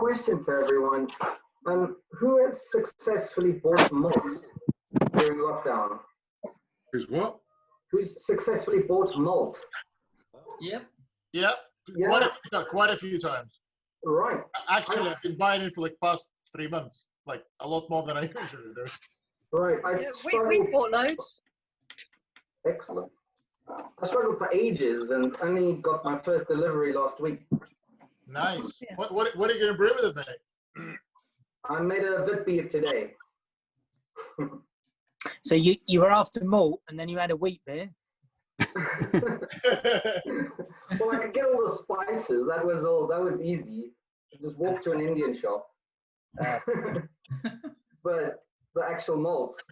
question for everyone. Who has successfully bought malt during lockdown? Who's what? Who's successfully bought malt? Yep. Yeah, Yeah. quite a few times. Right. Actually, I've been buying it for like past 3 months, like a lot more than I usually do. Right. We bought loads. Excellent. I struggled for ages and only got my first delivery last week. Nice. Yeah. What are you gonna brew with it, mate? I made a wit beer today. So you were after malt and then you had a wheat beer? Well, I could get all the spices. That was easy. Just walk to an Indian shop. But the actual malt.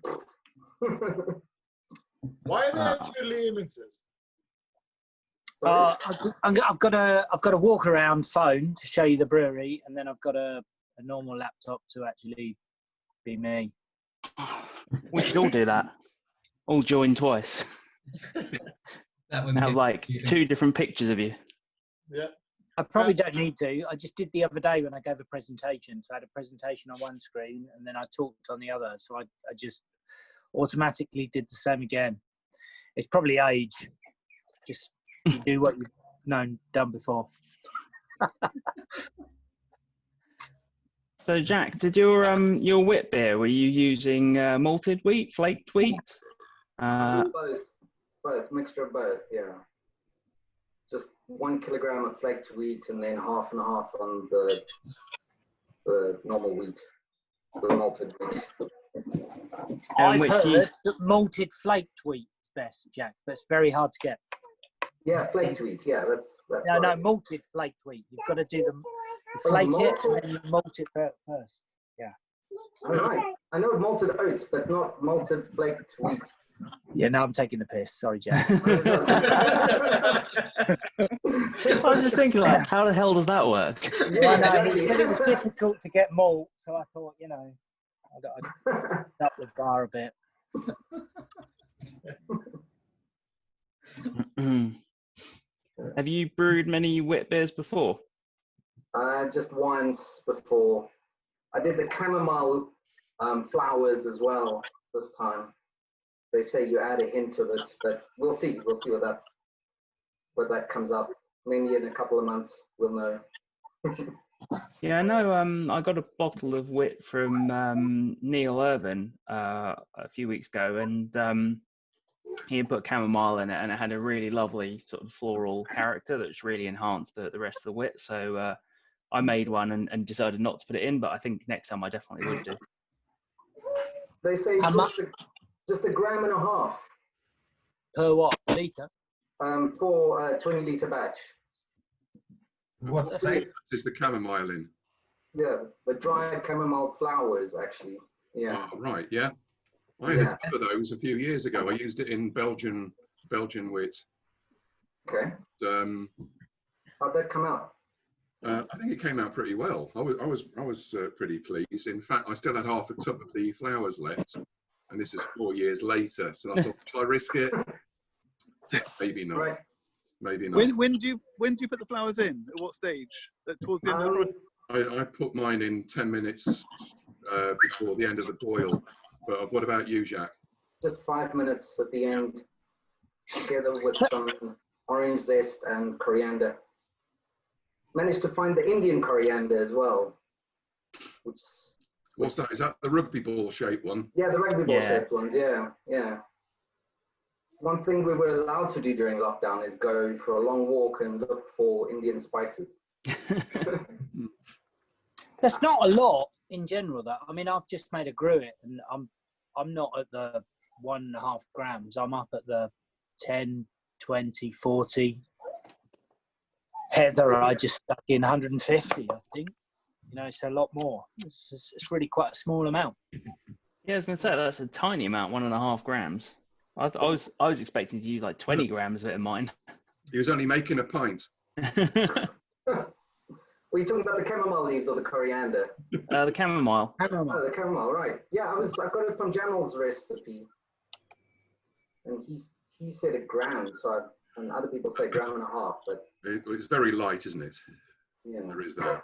Why are there two Lehmanses? I've got a walk around phone to show you the brewery, and then I've got a normal laptop to actually be me. We should all do that. All join twice. That would And have like 2 different pictures of you. Yeah. I probably don't need to. I just did the other day when I gave a presentation. So I had a presentation on one screen and then I talked on the other. So I just automatically did the same again. It's probably age. Just do what you've done before. So Jack, did your wheat beer, were you using malted wheat, flaked wheat? Both, mixture of both, yeah. Just 1 kilogram of flaked wheat and then half and half on the normal wheat, the malted wheat. I've heard that malted flaked wheat is best, Jack, but it's very hard to get. Yeah, flaked wheat, yeah, that's No, malted flaked wheat. You've got to do you flake it and then you malt it first. Yeah. All right. I know malted oats, but not malted flaked wheat. Yeah, now I'm taking the piss. Sorry, Jack. I was just thinking, like, how the hell does that work? Yeah, I know, exactly. he said it was difficult to get malt, so I thought, I'd up the bar a bit. Have you brewed many wheat beers before? Just once before. I did the chamomile flowers as well this time. They say you add a hint of it, but we'll see. We'll see what that comes up. Maybe in a couple of months, we'll know. Yeah, I know. I got a bottle of wit from Neil Irvin a few weeks ago, and he had put chamomile in it, and it had a really lovely sort of floral character that's really enhanced the rest of the wit. So I made one and decided not to put it in, but I think next time I definitely would do. They say just a gram and a half. Per what? Litre? For a 20-litre batch. What flavour is the chamomile in? Yeah, the dried chamomile flowers, actually. Yeah. Oh, right, yeah. I had a couple of those a few years ago. I used it in Belgian wit. Okay. How'd that come out? I think it came out pretty well. I was pretty pleased. In fact, I still had half a tub of the flowers left, and this is 4 years later. So I thought, shall I risk it? Maybe not. Right. Maybe not. When do you put the flowers in? At what stage? Towards the end of the I put mine in 10 minutes before the end of the boil. But what about you, Jacques? Just 5 minutes at the end, together with some orange zest and coriander. Managed to find the Indian coriander as well. What's that? Is that the rugby ball shaped one? Yeah, the rugby ball shaped ones. Yeah, yeah. One thing we were allowed to do during lockdown is go for a long walk and look for Indian spices. That's not a lot in general, though. I mean, I've just made a gruit, and I'm not at the 1.5 grams. I'm up at the 10, 20, 40. Heather, I just stuck in 150, I think. It's a lot more. It's really quite a small amount. Yeah, I was going to say, that's a tiny amount, 1.5 grams. I was expecting to use like 20 grams of it in mine. He was only making a pint. Were you talking about the chamomile leaves or the coriander? The chamomile. Oh, the chamomile, right. Yeah, I got it from Jamal's recipe. And he said a gram, and other people say 1.5 grams, but... It's very light, isn't it? Yeah. There is that.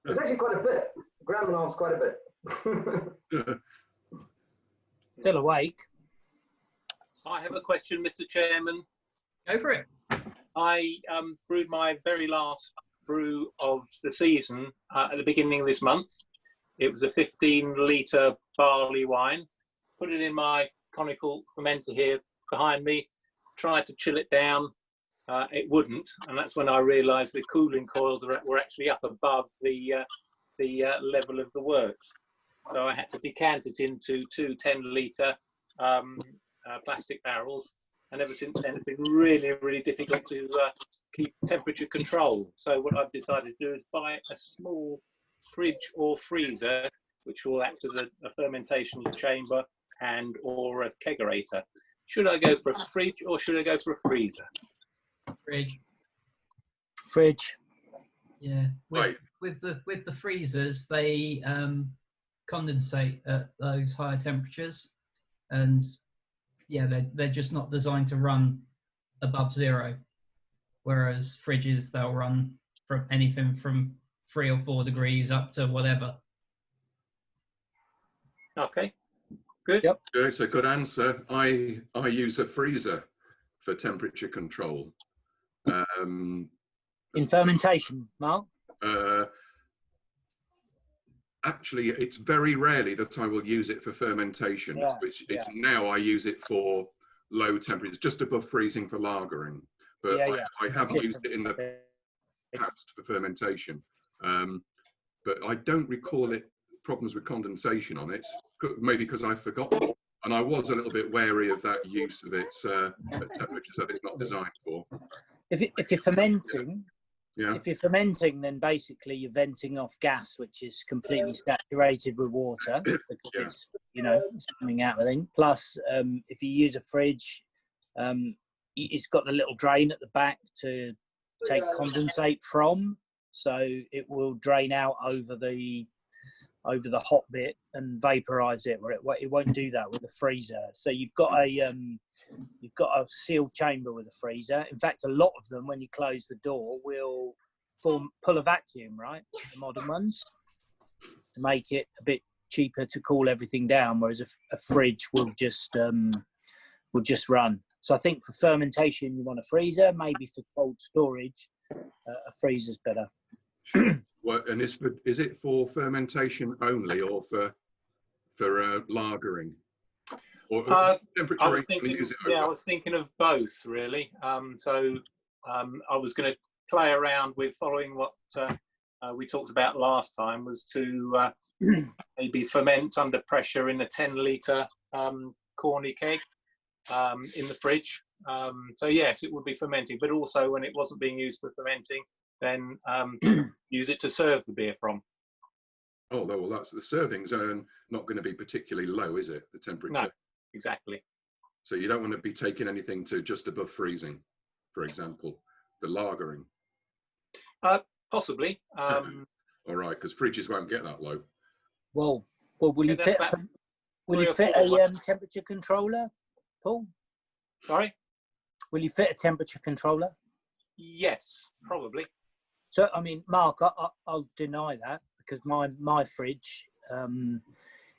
It's actually quite a bit. Gram and a half's quite a bit. Still awake. I have a question, Mr. Chairman. Go for it. I brewed my very last brew of the season at the beginning of this month. It was a 15-litre barley wine. Put it in my conical fermenter here behind me. Tried to chill it down. It wouldn't, and that's when I realised the cooling coils were actually up above the level of the works. So I had to decant it into two 10-litre plastic barrels, and ever since then it's been really, really difficult to keep temperature control. So what I've decided to do is buy a small fridge or freezer, which will act as a fermentation chamber and or a kegerator. Should I go for a fridge or should I go for a freezer? Fridge. Fridge. Yeah. Right. With the freezers, they condensate at those higher temperatures, and yeah, they're just not designed to run above 0. Whereas fridges, they'll run from anything from 3 or 4 degrees up to whatever. Okay. Good. Yep. It's a good answer. I use a freezer for temperature control. In fermentation, Mark? Actually, it's very rarely that I will use it for fermentation. Yeah, It's now I use it for low temperatures, just above freezing for lagering. But Yeah, yeah. I have used it in the past for fermentation. But I don't recall it problems with condensation on it, maybe because I've forgotten. And I was a little bit wary of that use of it at temperatures that it's not designed for. If you're fermenting, Yeah. if you're fermenting, then basically you're venting off gas, which is completely saturated with water because it's, it's coming out of the thing. Plus, if you use a fridge, it's got the little drain at the back to take condensate from, so it will drain out over the hot bit and vaporize it, where it won't do that with a freezer. So you've got a sealed chamber with a freezer. In fact, a lot of them, when you close the door, will pull a vacuum, right? The modern ones, to make it a bit cheaper to cool everything down, whereas a fridge will just run. So I think for fermentation, you want a freezer. Maybe for cold storage, a freezer's better. Well, and is it for fermentation only, or for lagering? Or temperature? I was thinking of both, really. I was going to play around with following what we talked about last time, was to maybe ferment under pressure in a 10-litre corny keg in the fridge. So yes, it would be fermenting, but also when it wasn't being used for fermenting, then use it to serve the beer from. Oh, well, that's the servings are not going to be particularly low, is it? The temperature. No, exactly. So you don't want to be taking anything to just above freezing, for example, the lagering. Possibly. All right, because fridges won't get that low. Well, will you fit a temperature controller, Paul? Sorry? Will you fit a temperature controller? Yes, probably. So, I mean, Mark, I'll deny that, because my fridge,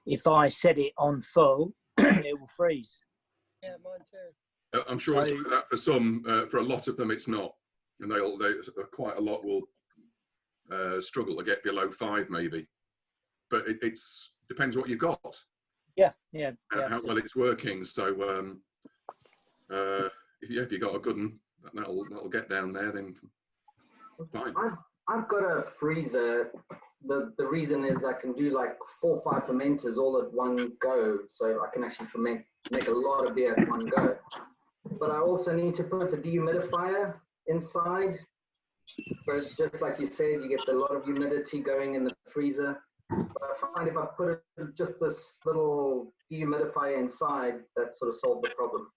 if I set it on full, it will freeze. Yeah, mine too. I'm sure it's like that for some. For a lot of them, it's not, and they quite a lot will struggle to get below 5, maybe. But it's depends what you've got. Yeah. How well it's working. So if you got a good one, that'll get down there, then fine. I've got a freezer. The reason is I can do like 4 or 5 fermenters all at one go, so I can actually make a lot of beer at one go. But I also need to put a dehumidifier inside. So it's just like you said, you get a lot of humidity going in the freezer. But I find if I put just this little dehumidifier inside, that sort of solved the problem.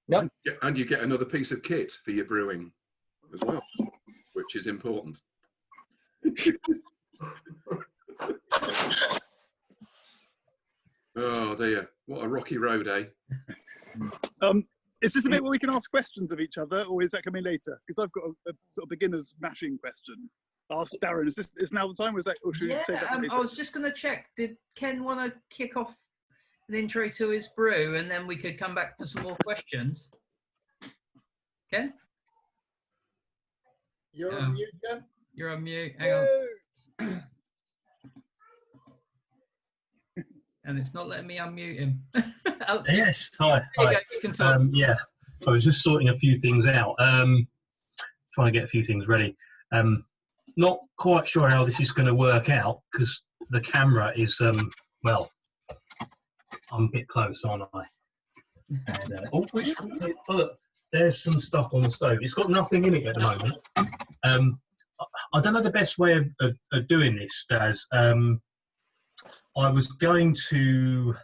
Yep. And you get another piece of kit for your brewing as well, which is important. Oh dear, what a rocky road, eh? Is this the bit where we can ask questions of each other, or is that coming later? Because I've got a sort of beginner's mashing question. Ask Darren, is now the time, or should we save that for later? I was just going to check. Did Ken want to kick off an intro to his brew, and then we could come back for some more questions? Ken? You're on mute, Ken? You're on mute. Hang on. And it's not letting me unmute him. Oh, yes, hi. there you go, you can talk. Yeah, I was just sorting a few things out, trying to get a few things ready. Not quite sure how this is going to work out because the camera is, well, I'm a bit close, aren't I? And, look, there's some stuff on the stove. It's got nothing in it at the moment. I don't know the best way of doing this, Daz. I was going to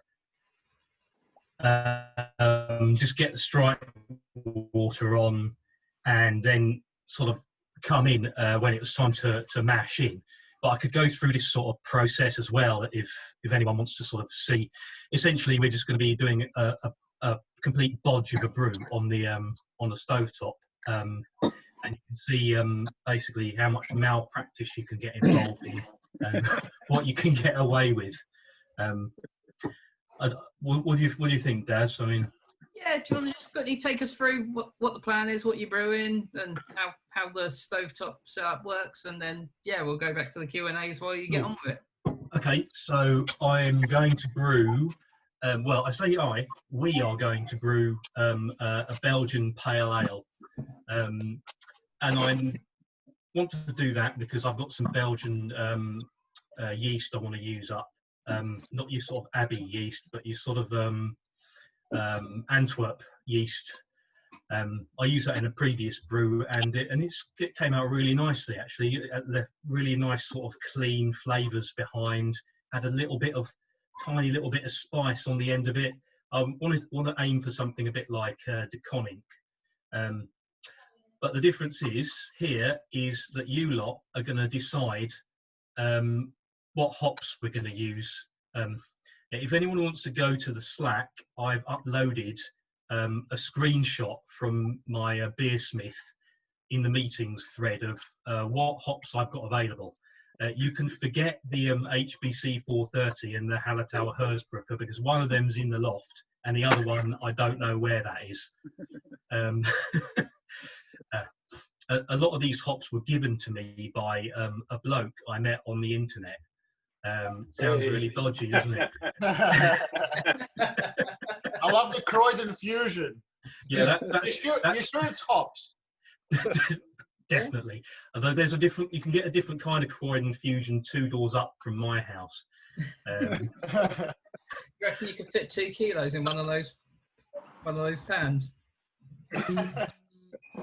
just get the strike water on and then sort of come in when it was time to mash in. But I could go through this sort of process as well if anyone wants to sort of see. Essentially, we're just going to be doing a complete bodge of a brew on the stovetop. And you can see basically how much malpractice you can get involved in. What you can get away with. What do you think, Daz? I mean, yeah, do you want to just quickly take us through what the plan is, what you're brewing, and how the stovetop setup works, and then we'll go back to the Q&As while you get on with it. Okay, so I'm going to brew. Well, I say we are going to brew a Belgian pale ale, and I want to do that because I've got some Belgian yeast I want to use up. Not your sort of Abbey yeast, but your sort of Antwerp yeast. I used that in a previous brew, and it came out really nicely. Actually, it left really nice sort of clean flavours behind. Had a tiny little bit of spice on the end of it. I want to aim for something a bit like DeConnick. But the difference is that you lot are going to decide what hops we're going to use. If anyone wants to go to the Slack, I've uploaded a screenshot from my beersmith in the meetings thread of what hops I've got available. You can forget the HBC 430 and the Hallertauer Hersbrucker because one of them's in the loft and the other one I don't know where that is. A lot of these hops were given to me by a bloke I met on the internet. Sounds really dodgy, doesn't it? I love the Croydon fusion. Yeah, you sure it's hops? Definitely. Although you can get a different kind of Croydon fusion 2 doors up from my house. You reckon you could fit 2 kilos in one of those pans?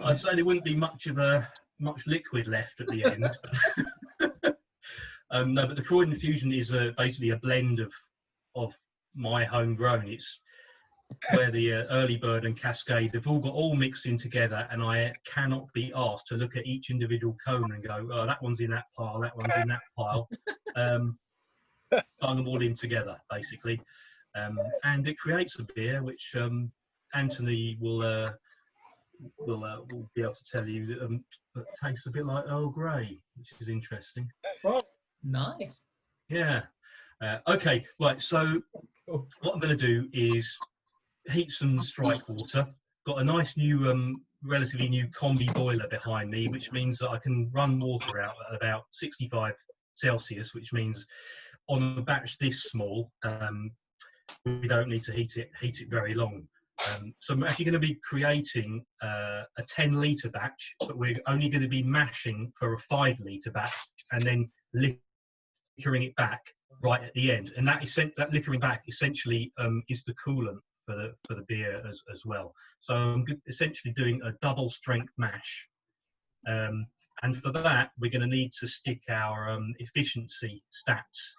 I'd say there wouldn't be much liquid left at the end. No, but the Croydon fusion is basically a blend of my homegrown. It's where the Early Bird and Cascade, they've all mixed in together, and I cannot be asked to look at each individual cone and go, oh, that one's in that pile, that one's in that pile. Bung them all in together, basically. And it creates a beer which Anthony will be able to tell you that tastes a bit like Earl Grey, which is interesting. Oh, nice. Yeah. Okay, right, so what I'm going to do is heat some strike water. Got a nice new, relatively new combi boiler behind me, which means that I can run water out at about 65 Celsius, which means on a batch this small, we don't need to heat it very long. So I'm actually going to be creating a 10-litre batch, but we're only going to be mashing for a 5-litre batch and then liquoring it back right at the end. And that liquoring back essentially is the coolant for the beer as well. So I'm essentially doing a double strength mash. And for that, we're going to need to stick our efficiency stats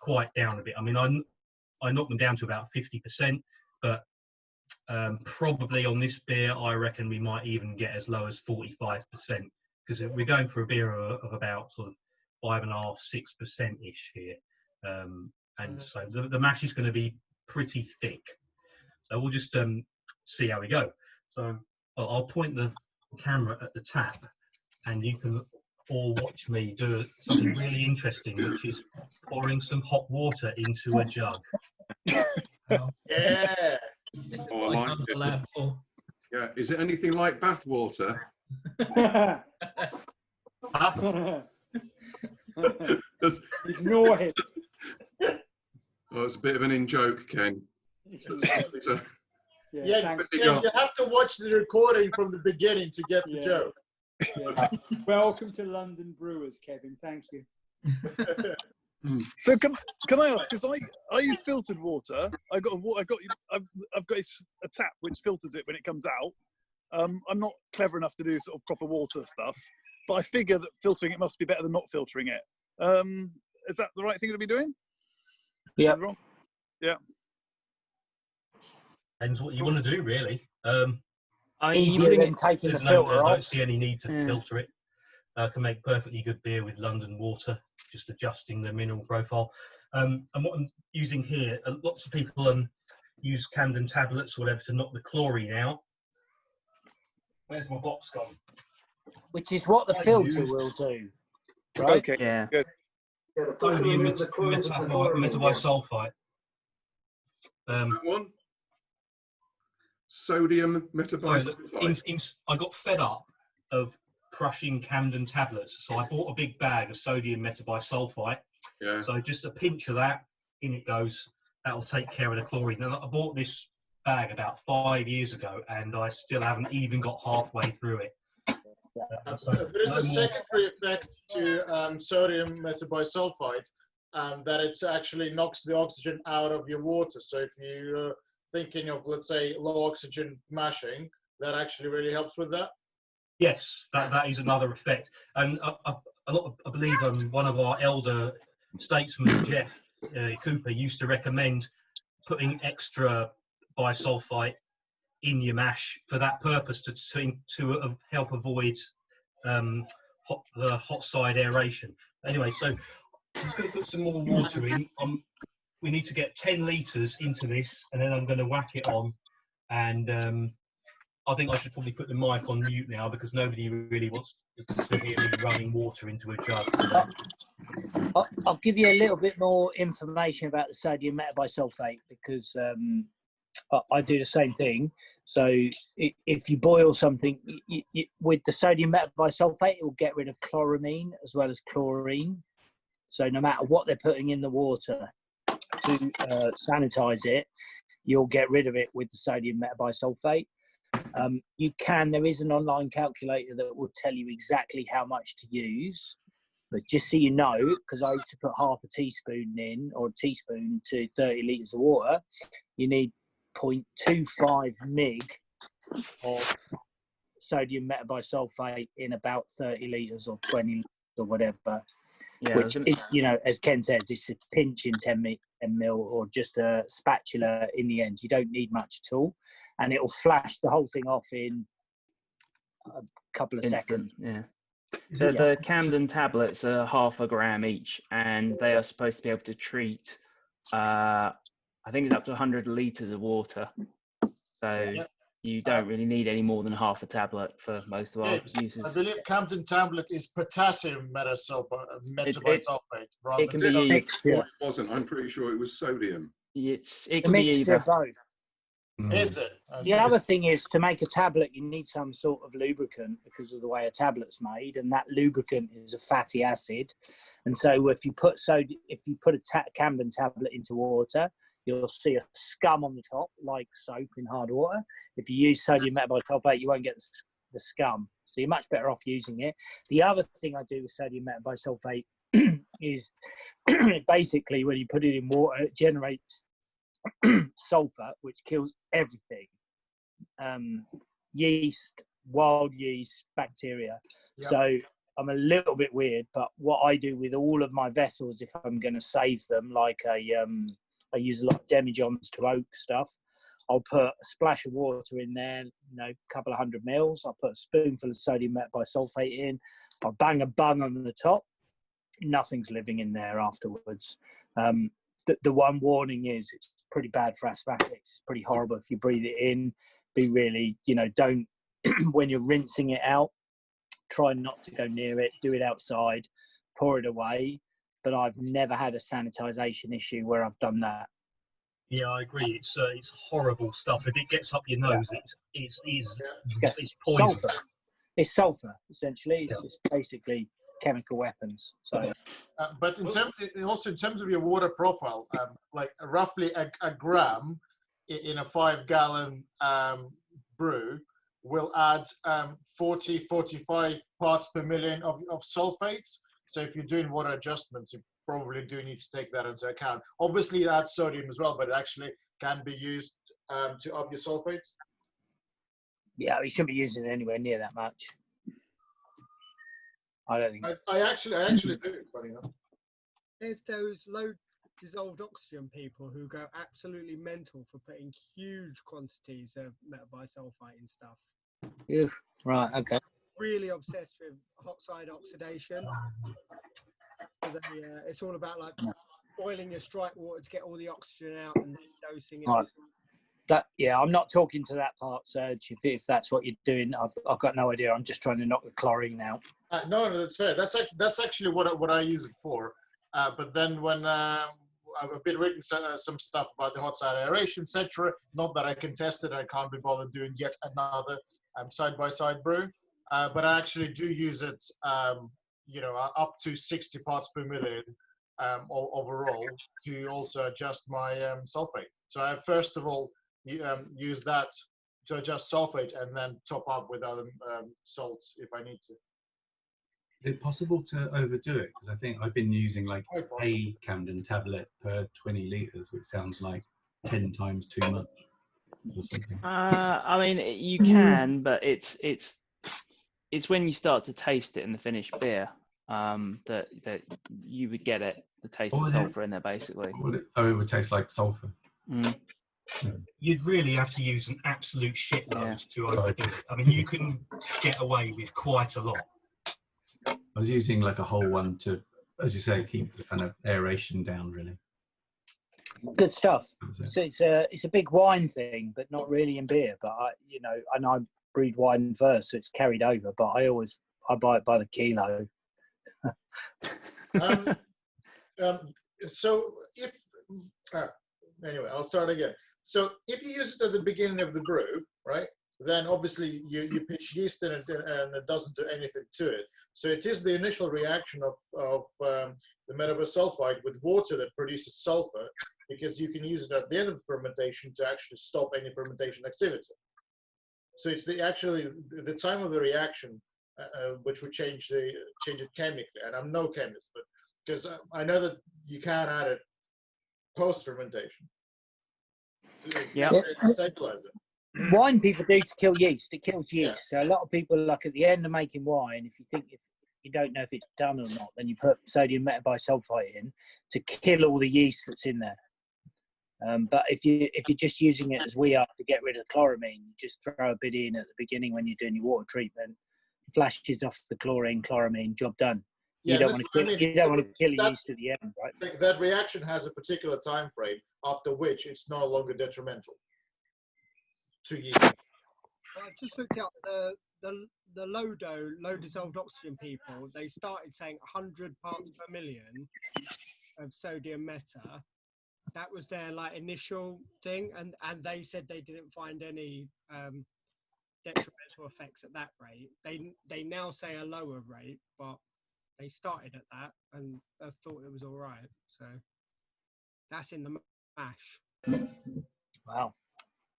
quite down a bit. I mean, I knocked them down to about 50%, but probably on this beer, I reckon we might even get as low as 45%, because we're going for a beer of about sort of 5.5%, 6%-ish here. And so the mash is going to be pretty thick. So we'll just see how we go. So I'll point the camera at the tap, and you can all watch me do something really interesting, which is pouring some hot water into a jug. Oh, Yeah. this is Oh, I what I like come to it. the lab for. Yeah. Is it anything like bath water? Ignore him. Oh, it's a bit of an in-joke, Ken. Yeah, thanks. Ken, you have to watch the recording from the beginning to get the joke. Yeah. Welcome to London Brewers, Kevin. Thank you. So can I ask? Because I use filtered water. I've got a tap which filters it when it comes out. I'm not clever enough to do sort of proper water stuff, but I figure that filtering it must be better than not filtering it. Is that the right thing to be doing? Yeah. Wrong? Yeah. Depends what you want to do, really. Easier than taking the filter I off. don't see any need to filter it. Can make perfectly good beer with London water, just adjusting the mineral profile. And what I'm using here, lots of people use Camden tablets or whatever to knock the chlorine out. Where's my box gone? Which is what the filter will do. Right? Okay. Yeah. Good. Yeah, the filter Sodium removes the chlorine from the chlorine. metabisulfite. One. Sodium metabisulfite. I got fed up of crushing Camden tablets, so I bought a big bag of sodium metabisulfite. Yeah. So just a pinch of that, in it goes. That'll take care of the chlorine. And I bought this bag about 5 years ago, and I still haven't even got halfway through it. So there is a secondary effect to sodium metabisulfite, that it actually knocks the oxygen out of your water. So if you're thinking of, let's say, low oxygen mashing, that actually really helps with that. Yes, that is another effect. And I believe one of our elder statesmen, Jeff Cooper, used to recommend putting extra bisulfite in your mash for that purpose, to help avoid hot side aeration. Anyway, so I'm just going to put some more water in. We need to get 10 litres into this, and then I'm going to whack it on. And I think I should probably put the mic on mute now, because nobody really wants to hear me running water into a jug. I'll give you a little bit more information about the sodium metabisulfite, because I do the same thing. So if you boil something with the sodium metabisulfite, it will get rid of chloramine as well as chlorine. So no matter what they're putting in the water to sanitize it, you'll get rid of it with the sodium metabisulfate. There is an online calculator that will tell you exactly how much to use. But just so you know, because I used to put half a teaspoon in, or a teaspoon to 30 litres of water, you need 0.25 mg of sodium metabisulfate in about 30 litres or 20 litres or whatever. Yeah, which is, as Ken says, it's a pinch in 10 ml or just a spatula in the end. You don't need much at all. And it will flash the whole thing off in a couple of seconds. Yeah. So the Camden tablets are 0.5 gram each, and they are supposed to be able to treat, I think it's up to 100 litres of water. So you don't really need any more than half a tablet for most of our uses. I believe Camden tablet is potassium metabisulfate. It can be It wasn't. I'm pretty sure it was sodium. It can be either. Both. Is it? The other thing is, to make a tablet, you need some sort of lubricant because of the way a tablet's made, and that lubricant is a fatty acid. And so, if you put a Camden tablet into water, you'll see a scum on the top, like soap in hard water. If you use sodium metabisulfate, you won't get the scum. So you're much better off using it. The other thing I do with sodium metabisulfate is basically when you put it in water, it generates sulfur, which kills everything. Yeast, wild yeast, bacteria. Yep. So I'm a little bit weird, but what I do with all of my vessels, if I'm going to save them, like I use a lot of demijohns to oak stuff, I'll put a splash of water in there, a couple of 100 mils. I'll put a spoonful of sodium metabisulfate in. I'll bang a bung on the top. Nothing's living in there afterwards. The one warning is it's pretty bad for asthmatics. It's pretty horrible if you breathe it in. be really, don't, when you're rinsing it out, try not to go near it, do it outside, pour it away. But I've never had a sanitization issue where I've done that. Yeah, I agree. It's horrible stuff. If it gets up your nose, it's poison. Sulfur. It's sulfur, essentially. It's basically chemical weapons. So, but in terms of your water profile, like roughly a gram in a 5-gallon brew will add 40-45 parts per million of sulfates. So if you're doing water adjustments, you probably do need to take that into account. Obviously, it adds sodium as well, but it actually can be used to up your sulfates. Yeah, you shouldn't be using it anywhere near that much. I don't think. I actually do. Funny enough. There's those low dissolved oxygen people who go absolutely mental for putting huge quantities of metabisulfite in stuff. Yeah. Right. Okay. Really obsessed with hot side oxidation. So it's all about like boiling your strike water to get all the oxygen out and then dosing it. Right. I'm not talking to that part, Serge. If that's what you're doing, I've got no idea. I'm just trying to knock the chlorine out. No, that's fair. That's actually what I use it for. But then when I've been reading some stuff about the hot side aeration, etc. Not that I can test it. I can't be bothered doing yet another side-by-side brew. But I actually do use it, up to 60 parts per million overall to also adjust my sulfate. So I first of all use that to adjust sulfate and then top up with other salts if I need to. Is it possible to overdo it? Because I think I've been using like a Camden tablet per 20 litres, which sounds like 10 times too much or something. I mean, you can, but it's when you start to taste it in the finished beer that you would get it, the taste of sulfur in there, basically. It would taste like sulfur. Mm. You'd really have to use an absolute shitload to overdo it. I mean, you can get away with quite a lot. I was using like a whole one to, as you say, keep the kind of aeration down, really. Good stuff. So it's a big wine thing, but not really in beer. But I brewed wine first, so it's carried over. But I buy it by the kilo. So if anyway, I'll start again. So if you use it at the beginning of the brew, right? Then obviously you pitch yeast in it and it doesn't do anything to it. So it is the initial reaction of the metabisulfite with water that produces sulfur, because you can use it at the end of the fermentation to actually stop any fermentation activity. So it's the time of the reaction which would change it chemically. And I'm no chemist, but because I know that you can add it post fermentation. Yeah. Stabilize it. Wine people do to kill yeast. It kills yeast. So a lot of people, like at the end of making wine, if you don't know if it's done or not, then you put sodium metabisulfite in to kill all the yeast that's in there. But if you're just using it as we are to get rid of the chloramine, you just throw a bit in at the beginning when you're doing your water treatment, flashes off the chloramine, job done. You don't want to kill yeast at the end, right? That reaction has a particular time frame after which it's no longer detrimental to yeast. I just looked at the low dissolved oxygen people. They started saying 100 parts per million of sodium meta. That was their initial thing, and they said they didn't find any detrimental effects at that rate. They now say a lower rate, but they started at that and I thought it was all right. So that's in the mash. Wow.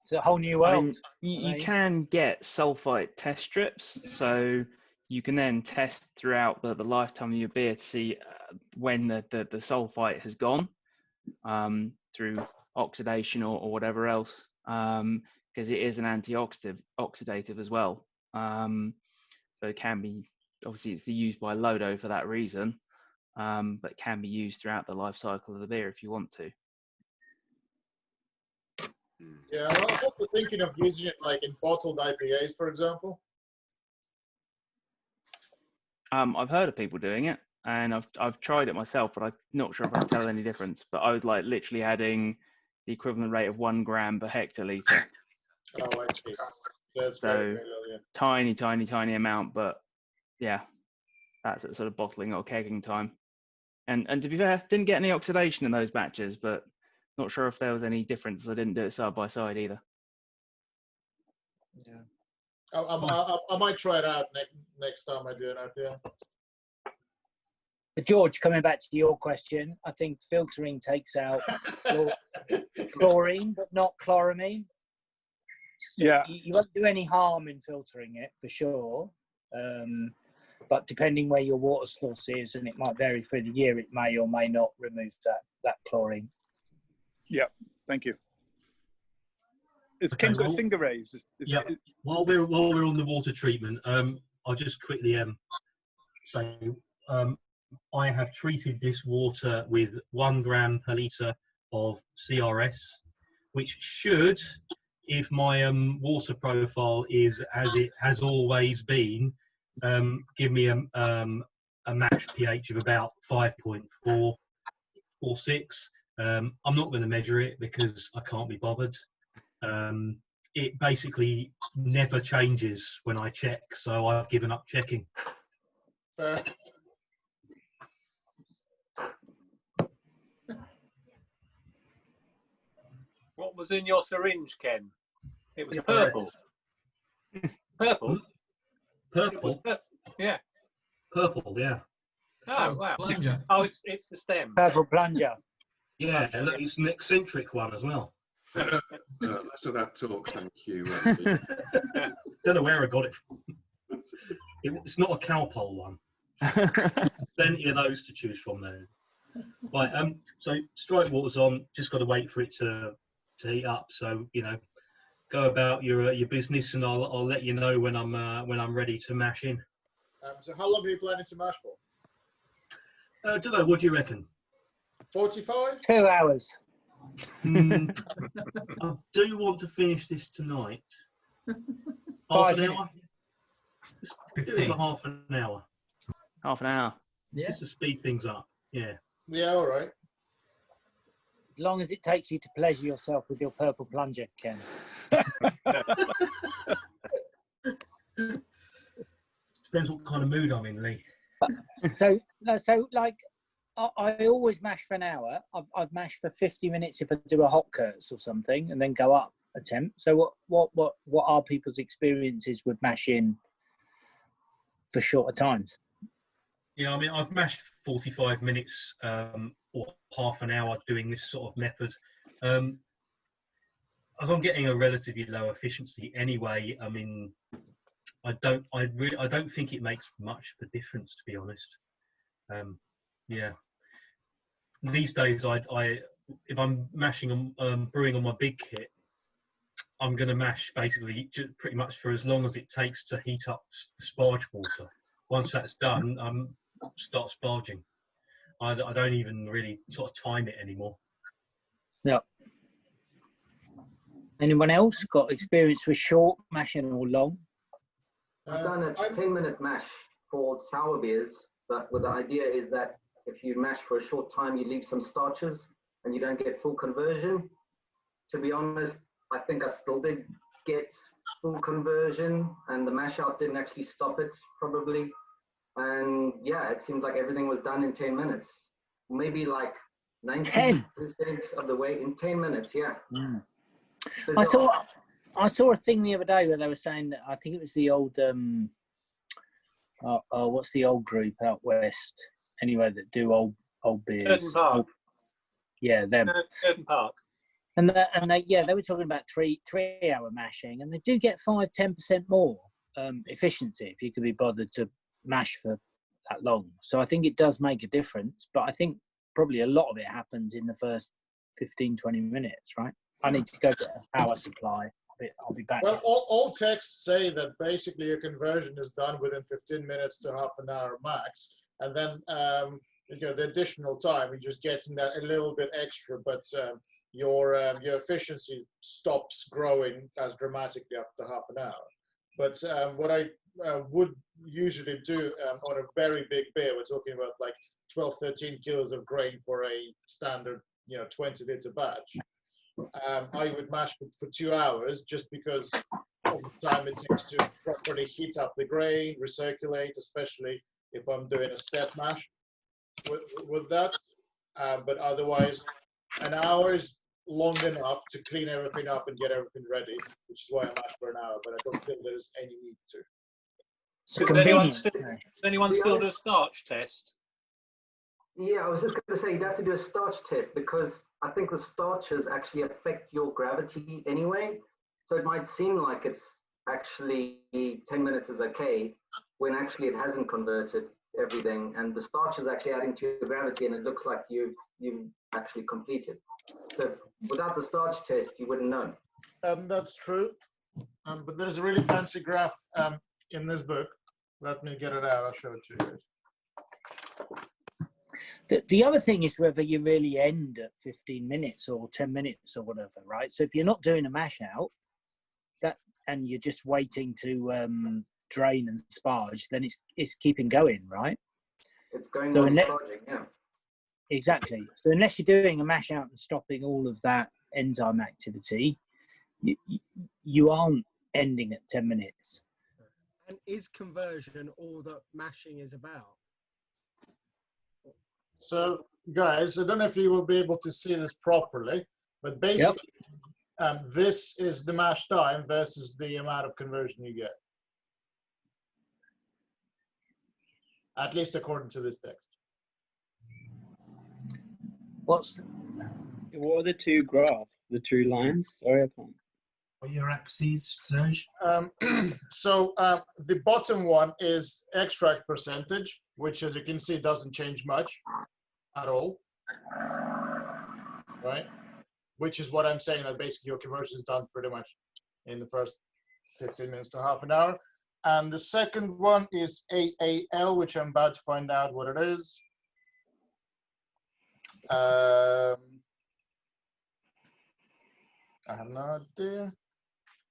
It's a whole new world. You can get sulfite test strips, so you can then test throughout the lifetime of your beer to see when the sulfite has gone through oxidation or whatever else, because it is an oxidative as well. So it can be, obviously it's used by Lodo for that reason, but it can be used throughout the life cycle of the beer if you want to. Yeah, I'm also thinking of using it in bottled IPAs, for example. I've heard of people doing it, and I've tried it myself, but I'm not sure if I can tell any difference. But I was literally adding the equivalent rate of 1 gram per hectoliter Oh, I see. That's So very, very low, yeah. tiny amount, but yeah, that's at sort of bottling or kegging time. And to be fair, didn't get any oxidation in those batches, but not sure if there was any difference. I didn't do it side by side either. Yeah. I might try it out next time I do it. Yeah. George, coming back to your question, I think filtering takes out chlorine, but not chloramine. So Yeah. you won't do any harm in filtering it for sure. But depending where your water source is, and it might vary through the year, it may or may not remove that chlorine. Yeah. Thank you. Ken's got his finger raised. While we're on the water treatment, I'll just quickly say I have treated this water with 1 gram per litre of CRS, which should, if my water profile is as it has always been, give me a mash pH of about 5.4 or 6. I'm not going to measure it because I can't be bothered. It basically never changes when I check, so I've given up checking. Fair. What was in your syringe, Ken? It was purple. Purple? Purple? Yeah. Purple, yeah. Oh, wow. Plunger. Oh, it's the stem. Purple plunger. Yeah, look, it's an eccentric one as well. Less of that talk, thank you. Don't know where I got it from. It's not a cowpole one. Plenty of those to choose from there. Right, so strike water's on. Just got to wait for it to heat up. So go about your business, and I'll let you know when I'm ready to mash in. So how long are you planning to mash for? I don't know. What do you reckon? 45? 2 hours. I do want to finish this tonight. Half an hour? Let's do it for half an hour. Half an hour. Yeah. Just to speed things up. Yeah. Yeah, all right. As long as it takes you to pleasure yourself with your purple plunger, Ken. Depends what kind of mood I'm in, Lee. So like, I always mash for an hour. I've mashed for 50 minutes if I do a hot curts or something, and then go up a temp. So what are people's experiences with mashing for shorter times? Yeah, I mean, I've mashed 45 minutes or half an hour doing this sort of method. As I'm getting a relatively low efficiency anyway, I mean, I don't think it makes much of a difference, to be honest. Yeah. These days, if I'm mashing brewing on my big kit, I'm going to mash basically pretty much for as long as it takes to heat up the sparge water. Once that's done, start sparging. I don't even really sort of time it anymore. Yeah. Anyone else got experience with short mashing or long? I've done a 10-minute mash for sour beers, but the idea is that if you mash for a short time, you leave some starches and you don't get full conversion. To be honest, I think I still did get full conversion, and the mash out didn't actually stop it, probably. And yeah, it seems like everything was done in 10 minutes. Maybe like 90% of the way in 10 minutes, yeah. Mm. I saw a thing the other day where they were saying that, I think it was the old what's the old group out west anyway that do old beers. Curtain Park. Yeah, them. Curtain Park. And they were talking about three hour mashing, and they do get 5-10% more efficiency if you could be bothered to mash for that long. So I think it does make a difference, but I think probably a lot of it happens in the first 15-20 minutes, right? I need to go get a power supply. I'll be back. Well, all texts say that basically your conversion is done within 15 minutes to half an hour max, and then the additional time you're just getting that a little bit extra, but your efficiency stops growing as dramatically after half an hour. But what I would usually do on a very big beer, we're talking about like 12-13 kilos of grain for a standard 20-liter batch. I would mash for 2 hours just because of the time it takes to properly heat up the grain, recirculate, especially if I'm doing a step mash with that. But otherwise, an hour is long enough to clean everything up and get everything ready, which is why I mash for an hour, but I don't feel there's any need to. So Does anyone still do a starch test? Yeah, I was just going to say you'd have to do a starch test because I think the starches actually affect your gravity anyway. So it might seem like it's actually 10 minutes is okay when actually it hasn't converted everything, and the starch is actually adding to your gravity, and it looks like you've actually completed. So without the starch test, you wouldn't know. That's true, but there's a really fancy graph in this book. Let me get it out. I'll show it to you guys. The other thing is whether you really end at 15 minutes or 10 minutes or whatever, right? So if you're not doing a mash out, and you're just waiting to drain and sparge, then it's keeping going, right? It's going so on sparging, yeah. Exactly. So unless you're doing a mash out and stopping all of that enzyme activity, you aren't ending at 10 minutes. And is conversion all that mashing is about? So, guys, I don't know if you will be able to see this properly, but basically, this is the mash time versus the amount of conversion you get. At least according to this text. What are the two graphs, the two lines? Sorry, I can't. What are your axes, Serge? So the bottom one is extract percentage, which, as you can see, doesn't change much at all, right? Which is what I'm saying, that basically your conversion is done pretty much in the first 15 minutes to half an hour. And the second one is AAL, which I'm about to find out what it is. I have no idea.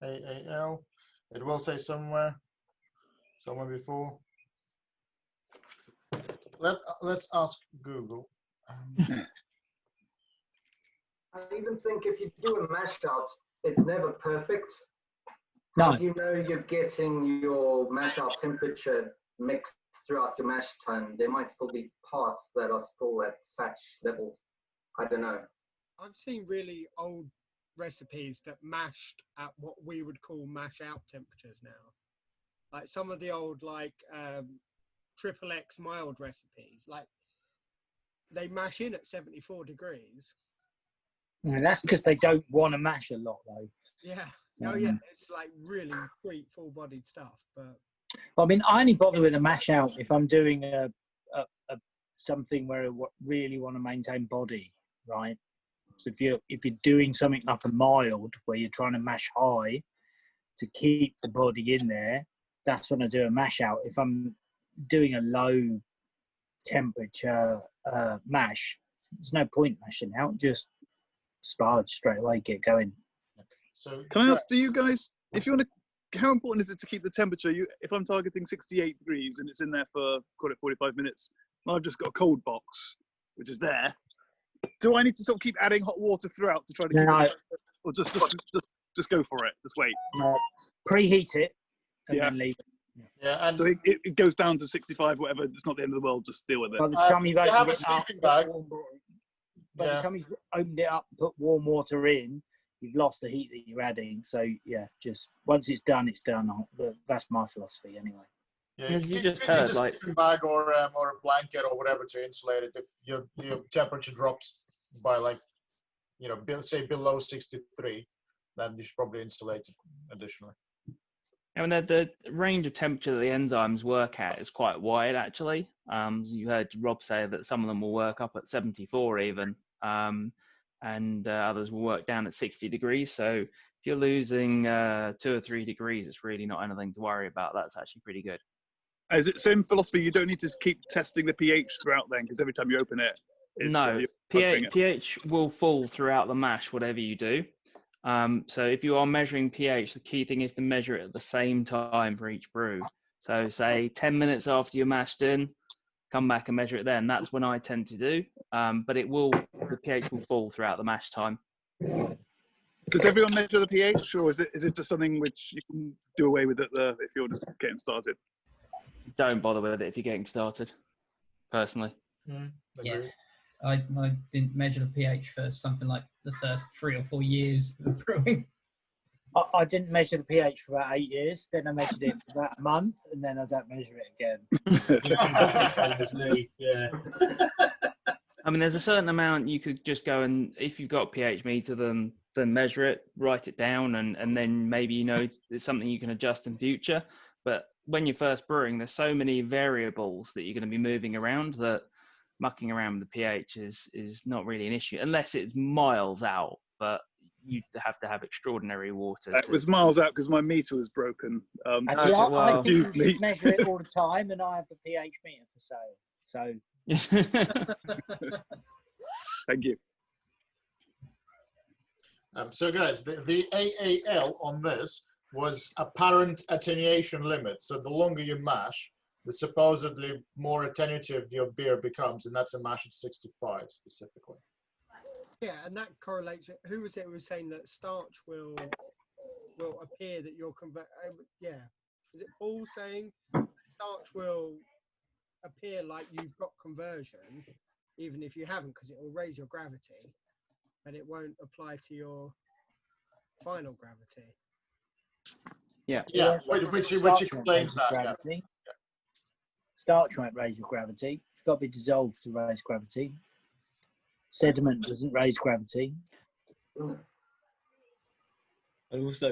AAL. It will say somewhere before. Let's ask Google. I even think if you do a mash out, it's never perfect. No. You know you're getting your mash out temperature mixed throughout your mash tun. There might still be parts that are still at such levels. I don't know. I've seen really old recipes that mashed at what we would call mash out temperatures now. Like some of the old XXX mild recipes, like they mash in at 74 degrees. And that's because they don't want to mash a lot, though. Yeah. Oh, yeah. It's like really sweet, full-bodied stuff. But I mean, I only bother with a mash out if I'm doing something where I really want to maintain body, right? So if you're doing something like a mild where you're trying to mash high to keep the body in there, that's when I do a mash out. If I'm doing a low temperature mash, there's no point mashing out. Just sparge straight away, get going. So can I ask, do you guys, if you want to, how important is it to keep the temperature? If I'm targeting 68 degrees and it's in there for, call it 45 minutes, and I've just got a cold box, which is there, do I need to sort of keep adding hot water throughout to try to keep it, or just go for it, just wait? No, preheat it and then leave it. Yeah, and so it goes down to 65, whatever. It's not the end of the world. Just deal with it. By the time you've have opened a it up, sleeping bag. by the time you've opened it up, put warm water in, you've lost the heat that you're adding. So yeah, just once it's done, it's done. That's my philosophy anyway. Yeah, As you just use heard, a like sleeping bag or a blanket or whatever to insulate it if your temperature drops by, like, say below 63, then you should probably insulate it additionally. I mean, the range of temperature that the enzymes work at is quite wide, actually. You heard Rob say that some of them will work up at 74 even, and others will work down at 60 degrees. So if you're losing 2 or 3 degrees, it's really not anything to worry about. That's actually pretty good. Is it same philosophy? You don't need to keep testing the pH throughout then, because every time you open it, No, pH will fall throughout the mash, whatever you do. So if you are measuring pH, the key thing is to measure it at the same time for each brew. So say 10 minutes after you're mashed in, come back and measure it then. That's when I tend to do. But the pH will fall throughout the mash time. Does everyone measure the pH, or is it just something which you can do away with if you're just getting started? Don't bother with it if you're getting started, personally. Yeah, I didn't measure the pH for something like the first 3 or 4 years of brewing. I didn't measure the pH for about 8 years. Then I measured it for about a month, and then I don't measure it again. Same as me, yeah. I mean, there's a certain amount you could just go and, if you've got a pH meter, then measure it, write it down, and then maybe it's something you can adjust in future. But when you're first brewing, there's so many variables that you're going to be moving around that mucking around with the pH is not really an issue, unless it's miles out. But you have to have extraordinary water. It was miles out because my meter was broken. Actually, I think you should measure it all the time, and I have a pH meter for sale. So. Thank you. So guys, the AAL on this was apparent attenuation limit. So the longer you mash, the supposedly more attenuative your beer becomes, and that's a mash at 65 specifically. Yeah, and that correlates with, who was it who was saying that starch will appear that you're yeah, is it Paul saying starch will appear like you've got conversion even if you haven't, because it will raise your gravity and it won't apply to your final gravity. Which explains that. Gravity. Yeah. Starch won't raise your gravity. It's got to be dissolved to raise gravity. Sediment doesn't raise gravity. And also,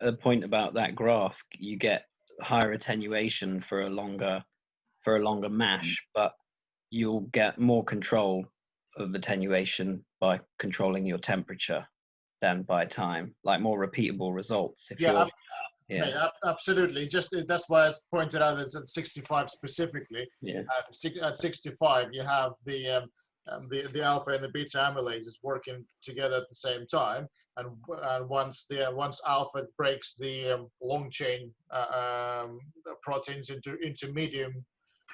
a point about that graph, you get higher attenuation for a longer mash, but you'll get more control of attenuation by controlling your temperature than by time, like more repeatable results. Absolutely. Just that's why I pointed out it's at 65 specifically. Yeah. At 65, you have the alpha and the beta amylases working together at the same time, and once alpha breaks the long chain proteins into medium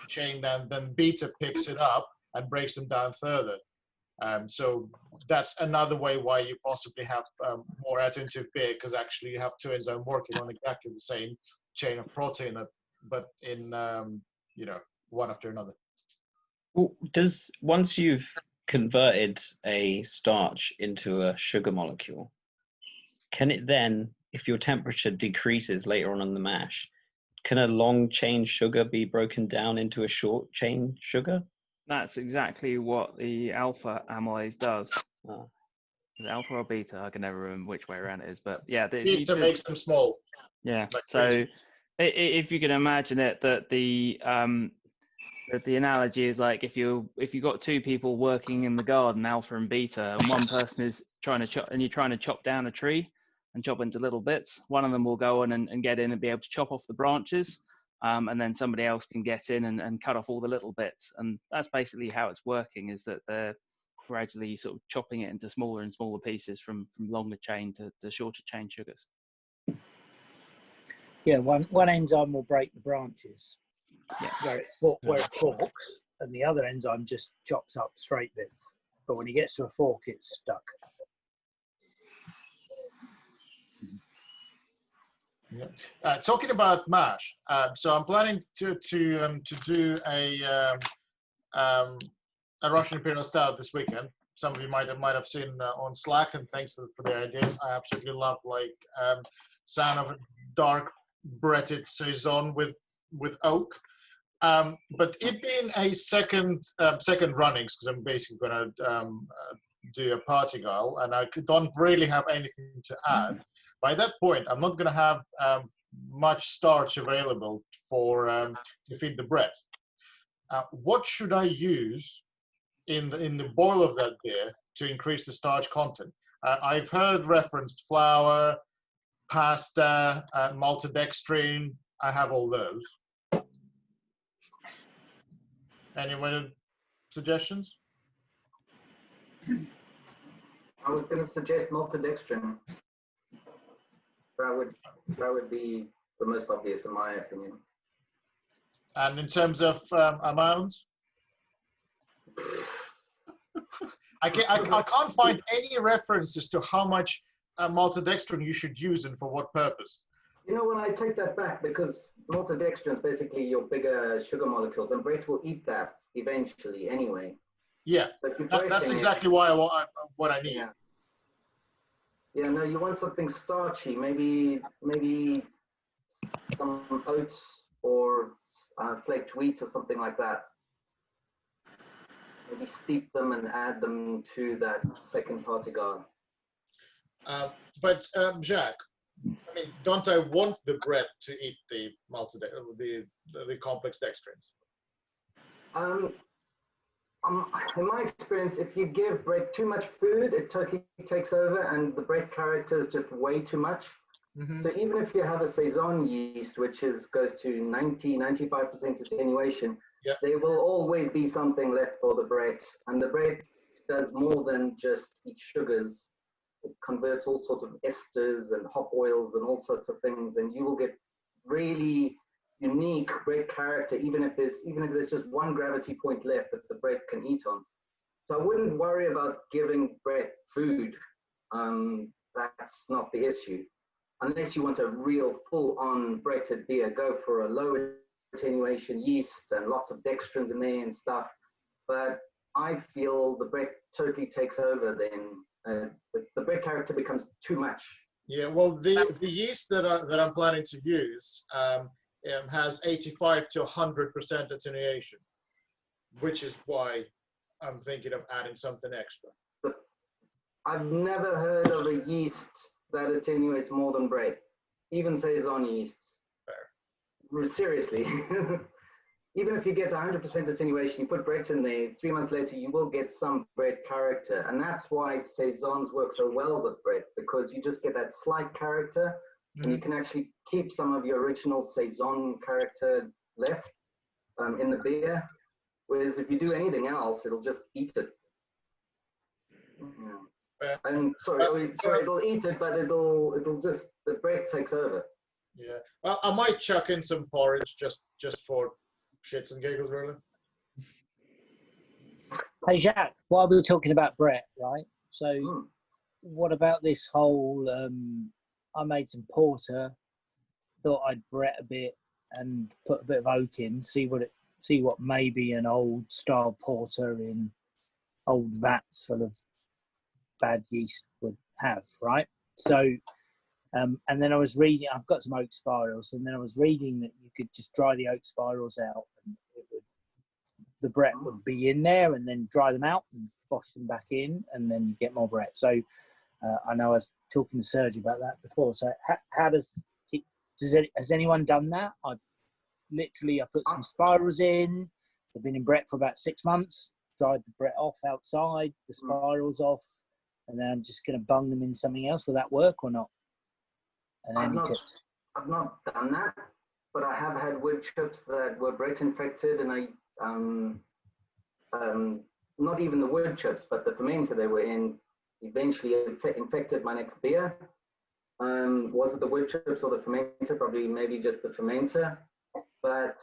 chain, then beta picks it up and breaks them down further. So that's another way why you possibly have more attenuative beer, because actually you have two enzymes working on exactly the same chain of protein, but in one after another. Well, once you've converted a starch into a sugar molecule, can it then, if your temperature decreases later on in the mash, can a long chain sugar be broken down into a short chain sugar? That's exactly what the alpha amylase does. Oh. Is it alpha or beta? I can never remember which way around it is, but yeah. Beta makes them small. Yeah. So if you can imagine it, that the analogy is like if you got two people working in the garden, alpha and beta, and one person is trying to chop down a tree and chop into little bits, one of them will go on and get in and be able to chop off the branches, and then somebody else can get in and cut off all the little bits. And that's basically how it's working, is that they're gradually sort of chopping it into smaller and smaller pieces from longer chain to shorter chain sugars. Yeah, one enzyme will break the branches, yeah, where it forks, and the other enzyme just chops up straight bits. But when it gets to a fork, it's stuck. Yeah. Talking about mash, so I'm planning to do a Russian Imperial Stout this weekend. Some of you might have seen on Slack, and thanks for the ideas. I absolutely love sound of a dark breaded saison with oak. But it being a second runnings, because I'm basically going to do a party guile, and I don't really have anything to add. By that point, I'm not going to have much starch available to feed the bread. What should I use in the boil of that beer to increase the starch content? I've heard referenced flour, pasta, maltodextrin. I have all those. Anyone suggestions? I was going to suggest maltodextrin. That would be the most obvious in my opinion. And in terms of amounts, I can't find any references to how much maltodextrin you should use and for what purpose? You know what, I take that back, because maltodextrin is basically your bigger sugar molecules, and Brett will eat that eventually anyway. Yeah, So if you're that's breaking exactly it, why what I need. Yeah. Yeah, no, you want something starchy, maybe some oats or flaked wheat or something like that. Maybe steep them and add them to that second particle. But Jacques, I mean, don't I want the bread to eat the the complex dextrins? In my experience, if you give bread too much food, it totally takes over, and the bread character is just way too much. Mm-hmm. So even if you have a saison yeast, which goes to 95% attenuation, yeah, there will always be something left for the bread. And the bread does more than just eat sugars. It converts all sorts of esters and hop oils and all sorts of things, and you will get really unique bread character, even if there's just one gravity point left that the bread can eat on. So I wouldn't worry about giving bread food. That's not the issue. Unless you want a real full-on breaded beer, go for a low attenuation yeast and lots of dextrins in there and stuff. But I feel the bread totally takes over then. The bread character becomes too much. Yeah, well, the yeast that I'm planning to use has 85 to 100% attenuation, which is why I'm thinking of adding something extra. I've never heard of a yeast that attenuates more than bread, even saison yeasts. Fair. Seriously. Even if you get 100% attenuation, you put bread in there, 3 months later, you will get some bread character. And that's why saisons work so well with bread, because you just get that slight character, and you can actually keep some of your original saison character left in the beer. Whereas if you do anything else, it'll just eat it. And sorry, it'll eat it, but it'll just, the bread takes over. Yeah, I might chuck in some porridge just for shits and giggles, really. Hey Jacques, while we were talking about Brett, right? So, what about this whole? I made some porter. Thought I'd Brett a bit and put a bit of oak in. See what maybe an old style porter in old vats full of bad yeast would have, right? So, and then I was reading. I've got some oak spirals, and then I was reading that you could just dry the oak spirals out, and the Brett would be in there, and then dry them out and wash them back in, and then you get more Brett. So I know I was talking to Serge about that before. So how has anyone done that? I put some spirals in. They've been in Brett for about 6 months. Dried the Brett off outside, the spirals off, and then I'm just going to bung them in something else. Will that work or not? And any tips? I've not done that, but I have had wood chips that were Brett infected, and not even the wood chips, but the fermenter they were in eventually infected my next beer. Was it the wood chips or the fermenter? Probably maybe just the fermenter, but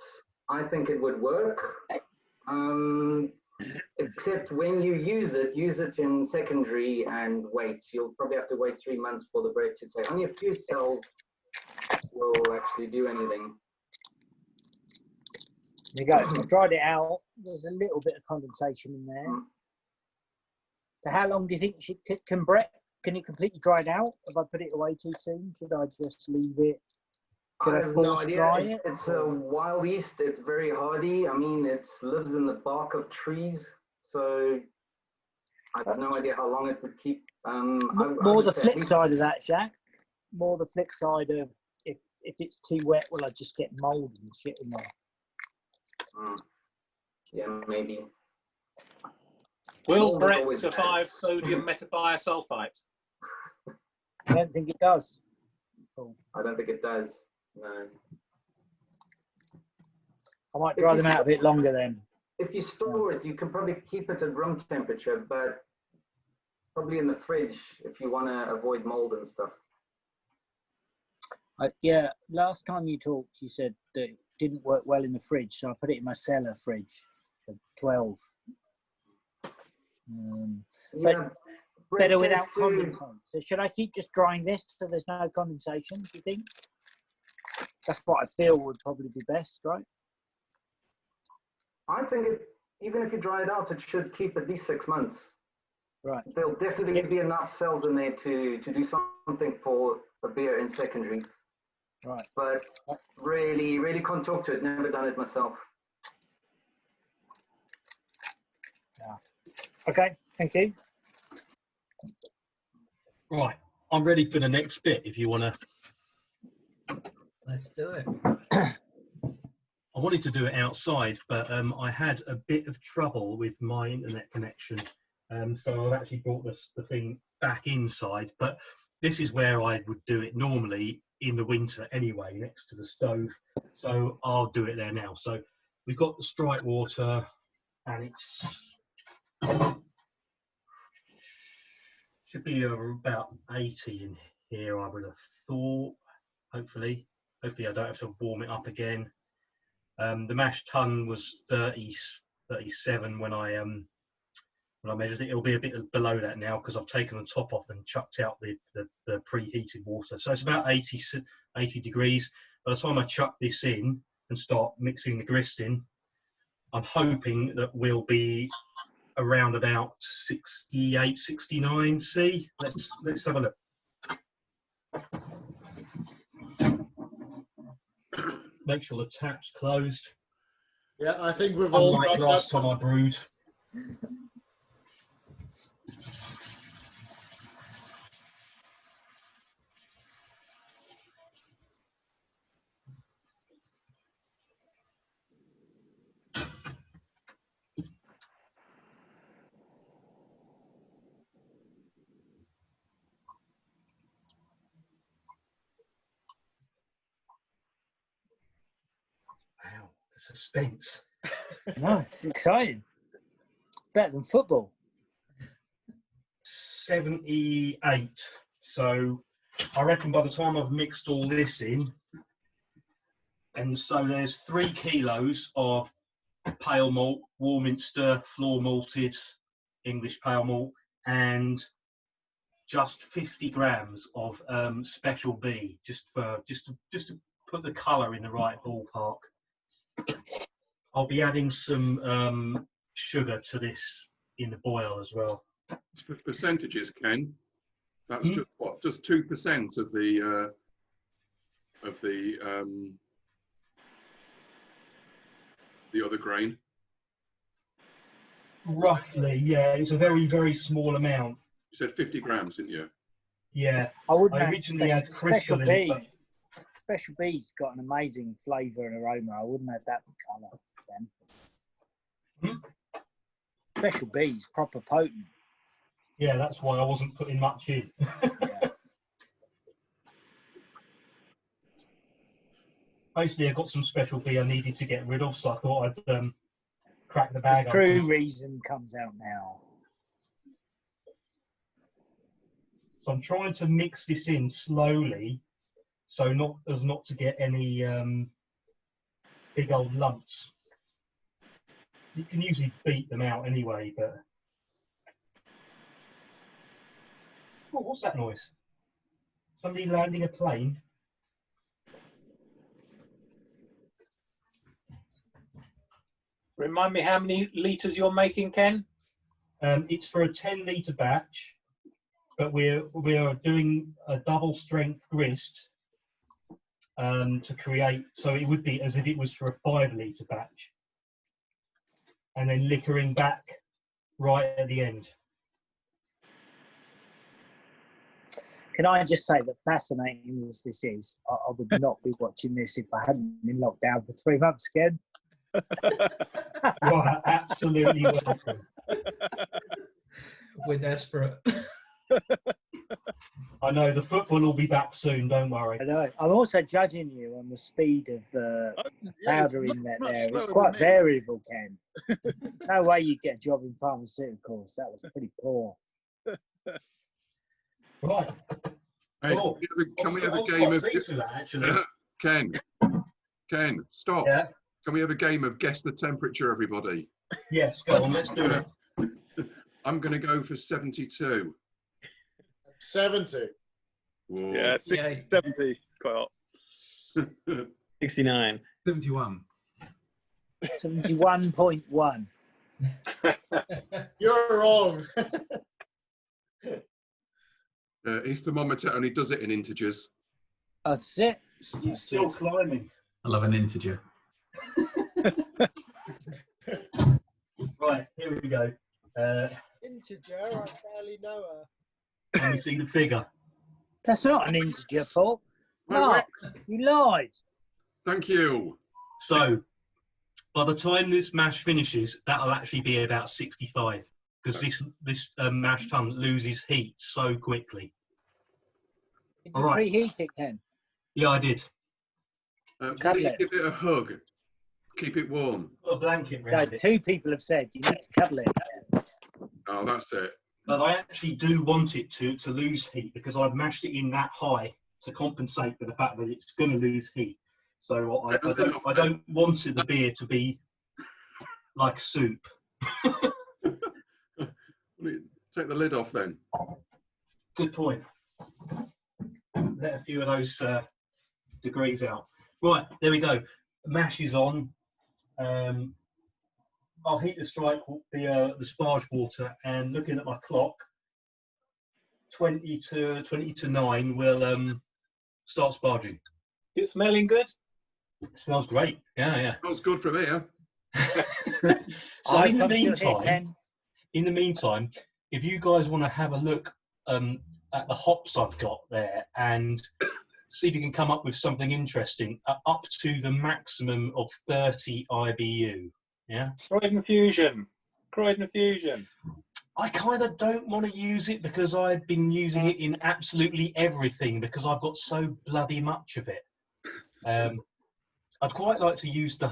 I think it would work. Except when you use it in secondary and wait. You'll probably have to wait 3 months for the bread to take. Only a few cells will actually do anything. There you go. I've dried it out. There's a little bit of condensation in there. So how long do you think can it completely dry it out? If I put it away too soon, should I just leave it? I have no idea. It's a wild yeast. It's very hardy. I mean, it lives in the bark of trees. So I have no idea how long it would keep. More the flip side of that, Jacques. More the flip side of if it's too wet, will I just get mold and shit in there? Yeah, maybe. Will Brett survive sodium metabisulfite? I don't think it does. I don't think it does. No. I might dry them out a bit longer then. If you store it, you can probably keep it at room temperature, but probably in the fridge if you want to avoid mold and stuff. Yeah, last time you talked, you said that it didn't work well in the fridge, so I put it in my cellar fridge for 12. Yeah, better without condensate. So should I keep just drying this so there's no condensation, do you think? That's what I feel would probably be best, right? I think even if you dry it out, it should keep at least 6 months. Right. There'll definitely be enough cells in there to do something for a beer in secondary. Right. But really can't talk to it. Never done it myself. Yeah. Okay, thank you. Right, I'm ready for the next bit if you want to. Let's do it. I wanted to do it outside, but I had a bit of trouble with my internet connection. So I've actually brought the thing back inside. But this is where I would do it normally in the winter anyway, next to the stove. So I'll do it there now. So we've got the strike water, and it's should be about 80 in here, I would have thought. Hopefully I don't have to warm it up again. The mash tun was 37 when I measured it. It'll be a bit below that now because I've taken the top off and chucked out the preheated water. So it's about 80 degrees. By the time I chuck this in and start mixing the grist in, I'm hoping that we'll be around about 68, 69 C. Let's have a look. Make sure the tap's closed. Yeah, I think we've all Unlike got last that. time I brewed. Wow, the suspense. No, it's exciting. Better than football. 78. So I reckon by the time I've mixed all this in, and so there's 3 kilos of pale malt, Warminster, floor malted, English pale malt, and just 50 grams of special B, just to put the colour in the right ballpark. I'll be adding some sugar to this in the boil as well. Percentages, Ken. That's just what, just 2% of the other grain. Roughly, yeah. It's a very, very small amount. You said 50 grams, didn't you? Yeah. I wouldn't I originally had crystal in it, but Special B's got an amazing flavour and aroma. I wouldn't add that to colour, then. Special B's proper potent. yeah, that's why I wasn't putting much in. Yeah. Basically, I got some special B I needed to get rid of, so I thought I'd crack the bag The true open. reason comes out now. So I'm trying to mix this in slowly, so not to get any big old lumps. You can usually beat them out anyway, but oh, what's that noise? Somebody landing a plane? Remind me how many litres you're making, Ken? It's for a 10-litre batch, but we are doing a double strength grist to create, so it would be as if it was for a 5-litre batch, and then liquoring back right at the end. Can I just say that fascinating as this is, I would not be watching this if I hadn't been locked down for 3 months again. You are absolutely welcome. We're desperate. I know the football will be back soon. Don't worry. I know. I'm also judging you on the speed of the powder in there. It's quite variable, Ken. No way you get a job in pharmaceuticals. That was pretty poor. Right. Hey, Oh, can we have a I was game quite of pleased with that, actually. Ken, stop. Yeah. Can we have a game of guess the temperature, everybody? Yes, go on, let's do it. I'm going to go for 72. 70. Whoa. Yeah, 60, 70, quite hot. 69. 71. 71.1. You're wrong. His thermometer only does it in integers. That's it. It's still climbing. I love an integer. Right, here we go. Integer, I barely know her. Can you see the figure? That's not an integer, Paul. Wait, Mark, you lied. Thank you. So, by the time this mash finishes, that'll actually be about 65, because this mash tun loses heat so quickly. Did All you right. preheat it, Ken? Yeah, I did. Please give it a hug. Keep it warm. Put a blanket No, around it. 2 people have said you need to cuddle it. Oh, that's it. But I actually do want it to lose heat, because I've mashed it in that high to compensate for the fact that it's going to lose heat. So I don't want the beer to be like soup. Take the lid off then. Good point. Let a few of those degrees out. Right, there we go. The mash is on. I'll heat the sparge water, and looking at my clock, 20 to 9, we'll start sparging. Is it smelling good? It smells great. Yeah. Smells good from here. So I in the come to your head, meantime, if you guys want to have a look at the hops I've got there and see if you can come up with something interesting, up to the maximum of 30 IBU. Yeah. Croydon Fusion. I kind of don't want to use it, because I've been using it in absolutely everything, because I've got so bloody much of it. I'd quite like to use the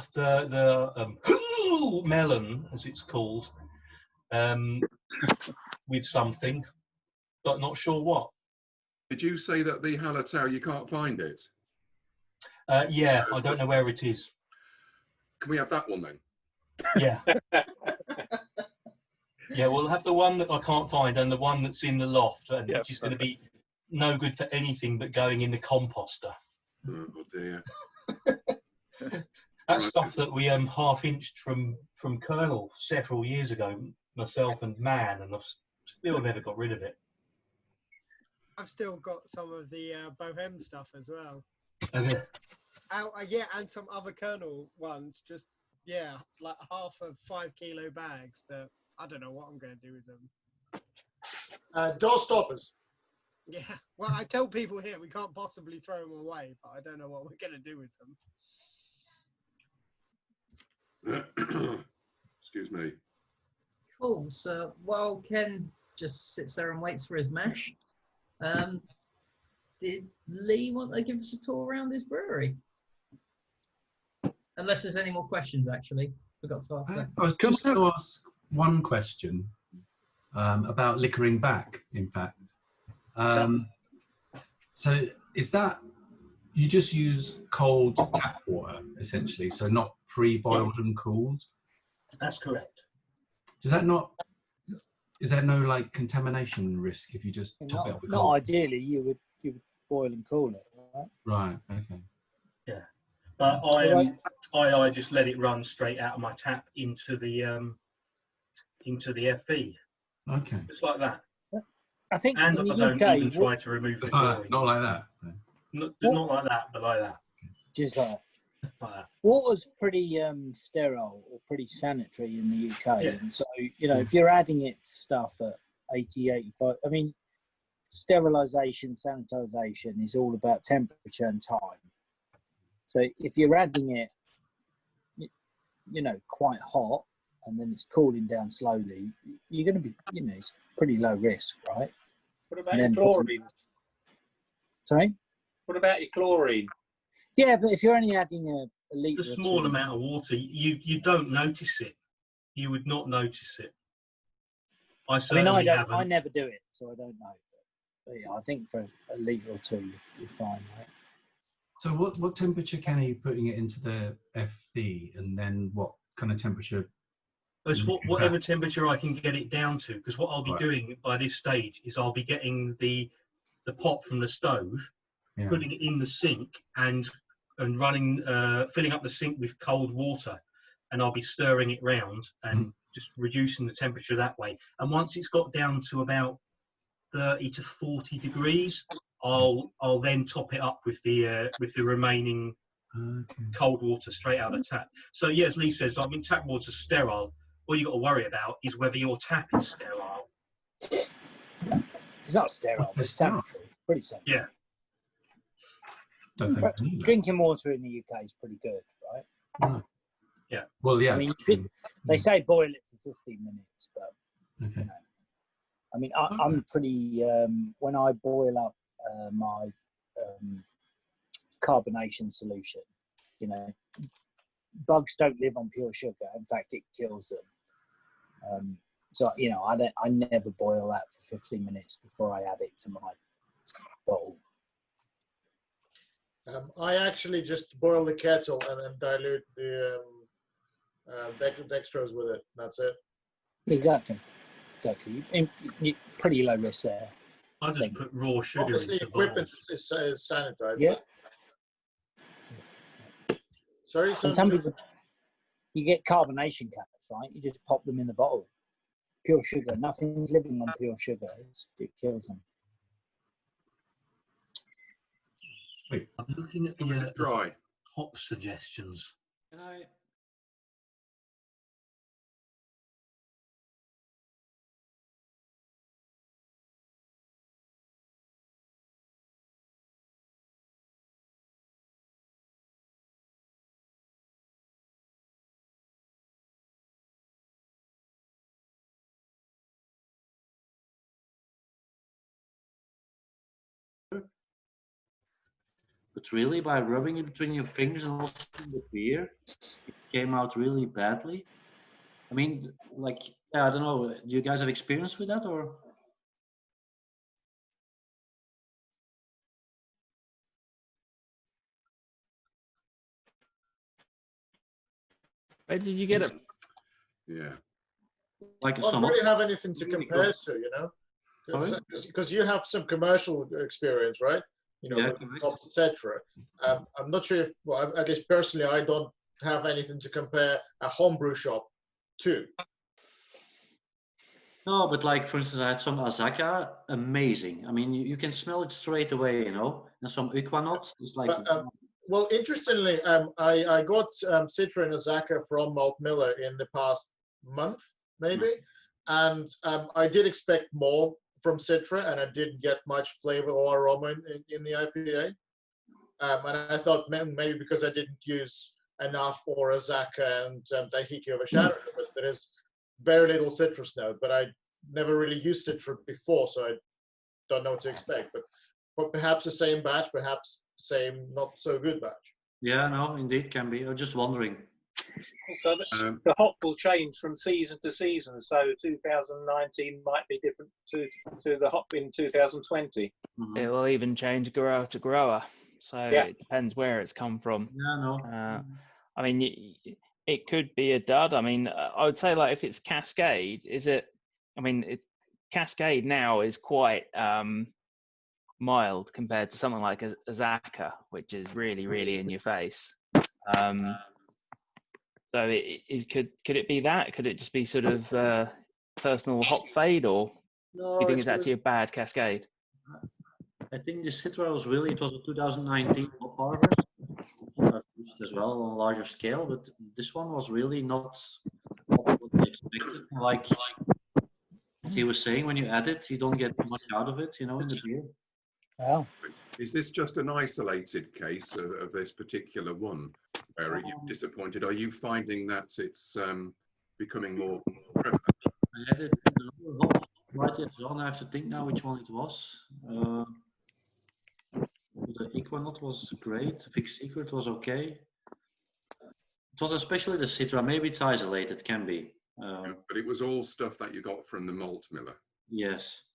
melon, as it's called, with something, but not sure what. Did you say that the Hallertau, you can't find it? Yeah, I don't know where it is. Can we have that one then? Yeah. Yeah, we'll have the one that I can't find and the one that's in the loft, and which is going to be no good for anything but going in the composter. Oh dear. That's stuff that we half-inched from Colonel several years ago, myself and Man, and I've still never got rid of it. I've still got some of the Bohem stuff as well. Okay. And some other Colonel ones. Just like half of 5 kilo bags that I don't know what I'm going to do with them. Door stoppers. Yeah, well, I tell people here we can't possibly throw them away, but I don't know what we're going to do with them. Excuse me. Cool. So while Ken just sits there and waits for his mash, did Lee want to give us a tour around his brewery? Unless there's any more questions, actually. Forgot to ask that. I was just going to ask one question about liquoring back, in fact. So is that, you just use cold tap water, essentially, so not pre-boiled and cooled? That's correct. Does that not, is there no like contamination risk if you just top it up with cold? Not ideally, you would boil and cool it, right? Right, okay. Yeah. But I just let it run straight out of my tap into the FV. Okay. Just like that. I think and in I the don't UK, even try to remove the chlorine. Not like that. Not like that, but like that. Just like that. Water's pretty sterile or pretty sanitary in the UK. Yeah. And so, if you're adding it to stuff at 80, 85, I mean, sterilisation, sanitisation is all about temperature and time. So if you're adding it, quite hot, and then it's cooling down slowly, you're going to be, it's pretty low risk, right? What about your chlorine? Sorry? What about your chlorine? Yeah, but if you're only adding a litre, a small amount of water, you don't notice it. You would not notice it. I never do it, so I don't know. But yeah, I think for a litre or two, you're fine, right? So what temperature can you putting it into the FV, and then what kind of temperature as whatever temperature I can get it down to. Because what I'll be doing by this stage is I'll be getting the pot from the stove, putting it in the sink, and running, filling up the sink with cold water, and I'll be stirring it round and just reducing the temperature that way. And once it's got down to about 30 to 40 degrees, I'll then top it up with the remaining cold water straight out of the tap. So yeah, as Lee says, I mean, tap water's sterile. All you got to worry about is whether your tap is sterile. It's not sterile, but it's sanitary. It's pretty sanitary. Yeah. Don't think Drinking water in the UK is pretty good, right? No. Yeah. Well, yeah. I mean, they say boil it for 15 minutes, but okay. You know, I mean, I'm pretty. When I boil up my carbonation solution, you know, bugs don't live on pure sugar. In fact, it kills them. So you know, I never boil that for 15 minutes before I add it to my bowl. I actually just boil the kettle and then dilute the dextrose with it. That's it. Exactly. Pretty low risk there. I just put raw sugar Obviously, into equipment bottles. is sanitized. Yeah. Sorry. And some people, you get carbonation caps, right? You just pop them in the bottle. Pure sugar. Nothing's living on pure sugar. It kills them. I'm looking at the hop suggestions. Can I? But really, by rubbing it between your fingers and also the beer, it came out really badly. I mean, like, yeah, I don't know. Do you guys have experience with that, or? Where did you get it? Yeah. Like I don't really have anything to compare to, you know, because you have some commercial experience, right? You know, with hops, etc. I'm not sure if, well, at least personally, I don't have anything to compare a homebrew shop to. No, but like, for instance, I had some Azaka, amazing. I mean, you can smell it straight away, you know, and some Equinox is like... Well, interestingly, I got Citra and Azaka from Malt Miller in the past month, maybe, and I did expect more from Citra, and I didn't get much flavor or aroma in the IPA. And I thought maybe because I didn't use enough or Azaka and Daihiki overshadowed it, but there is very little citrus note. But I never really used Citra before, so I don't know what to expect. But perhaps the same batch, perhaps same not so good batch. Yeah, no, indeed, can be. I'm just wondering. So the hop will change from season to season. So 2019 might be different to the hop in 2020. It will even change grower to grower. So it depends where it's come from. Yeah, no. I mean, it could be a dud. I mean, I would say, like, if it's Cascade, is it? I mean, Cascade now is quite mild compared to something like Azaka, which is really, really in your face. So could it be that? Could it just be sort of personal hop fade, or do you think it's actually a bad Cascade? I think the Citra was really, it was a 2019 hop harvest. I've used as well on a larger scale, but this one was really not what I expected. Like he was saying, when you add it, you don't get much out of it, you know, in the beer. Wow. Is this just an isolated case of this particular one where you're disappointed? Are you finding that it's becoming more prevalent? I had it in the hop variety as well, and I have to think now which one it was. The Equinox was great. Fixed Secret was okay. It was especially the Citra. Maybe it's isolated, can be. But it was all stuff that you got from the malt miller. Yes.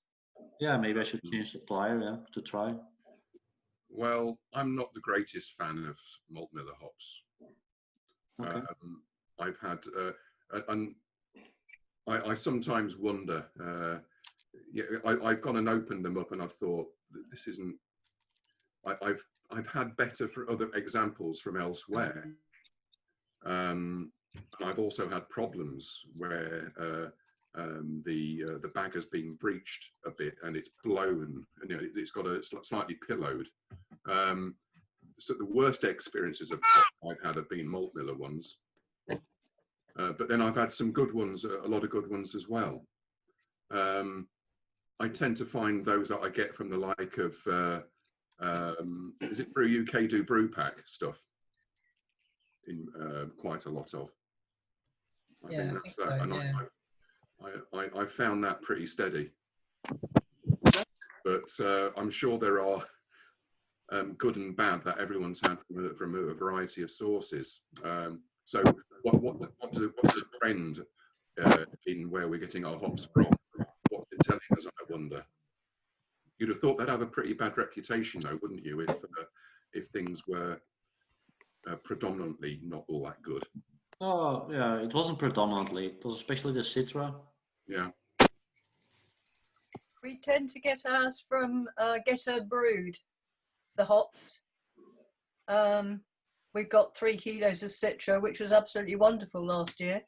Yeah, maybe I should change supplier to try. Well, I'm not the greatest fan of malt miller hops. Okay. I've had, and I sometimes wonder. Yeah, I've gone and opened them up, and I've thought this isn't. I've had better for other examples from elsewhere. And I've also had problems where the bag has been breached a bit and it's blown, and it's got a slightly pillowed. So the worst experiences I've had have been malt miller ones, but then I've had some good ones, a lot of good ones as well. I tend to find those that I get from the like of is it Brew UK do brew pack stuff in quite a lot of. I think that's that. So, and yeah. I found that pretty steady. But I'm sure there are good and bad that everyone's had from a variety of sources. So what's the trend in where we're getting our hops from? What's it telling us, I wonder? You'd have thought they'd have a pretty bad reputation though, wouldn't you, if things were predominantly not all that good? Oh, yeah, it wasn't predominantly. It was especially the Citra. Yeah. We tend to get ours from Get Her Brewed, the hops. We got 3 kilos of Citra, which was absolutely wonderful last year.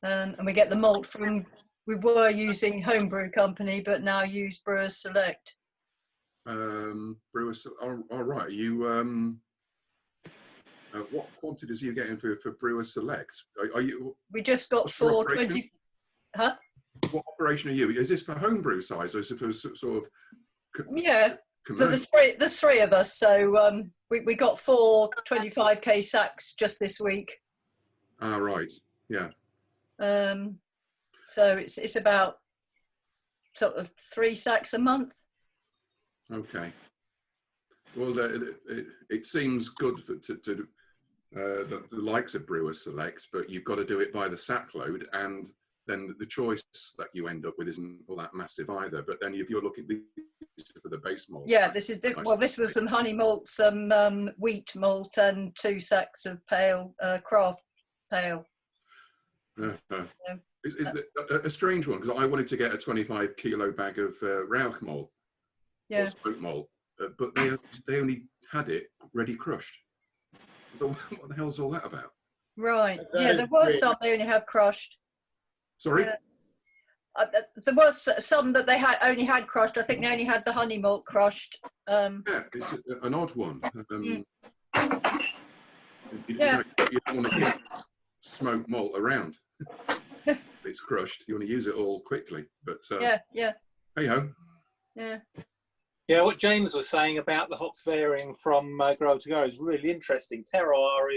And we get the malt from, we were using Homebrew Company, but now use Brewers Select. Brewers, all right. You, what quantities are you getting for Brewers Select? Are you? We just got 420. Huh? What operation are you? Is this for homebrew size, or is it for sort of? Yeah, there's 3 of us, so we got 4 25k sacks just this week. Ah, right. Yeah. So it's about sort of 3 sacks a month. Okay. Well, it seems good to the likes of Brewers Select, but you've got to do it by the sack load, and then the choice that you end up with isn't all that massive either. But then if you're looking for the base malt, yeah, this is well, this was some honey malt, some wheat malt, and 2 sacks of pale craft pale. Is a strange one, because I wanted to get a 25 kilo bag of Rauch malt, or spoke malt, but they only had it ready crushed. I thought, what the hell's all that about? Right. Yeah, there were some they only had crushed. Sorry? There was some that they only had crushed. I think they only had the honey malt crushed. Yeah, it's an odd one. You don't want to keep smoked malt around. It's crushed. You want to use it all quickly. But yeah. Hey ho. Yeah. Yeah, what James was saying about the hops varying from grower to grower is really interesting. Terroir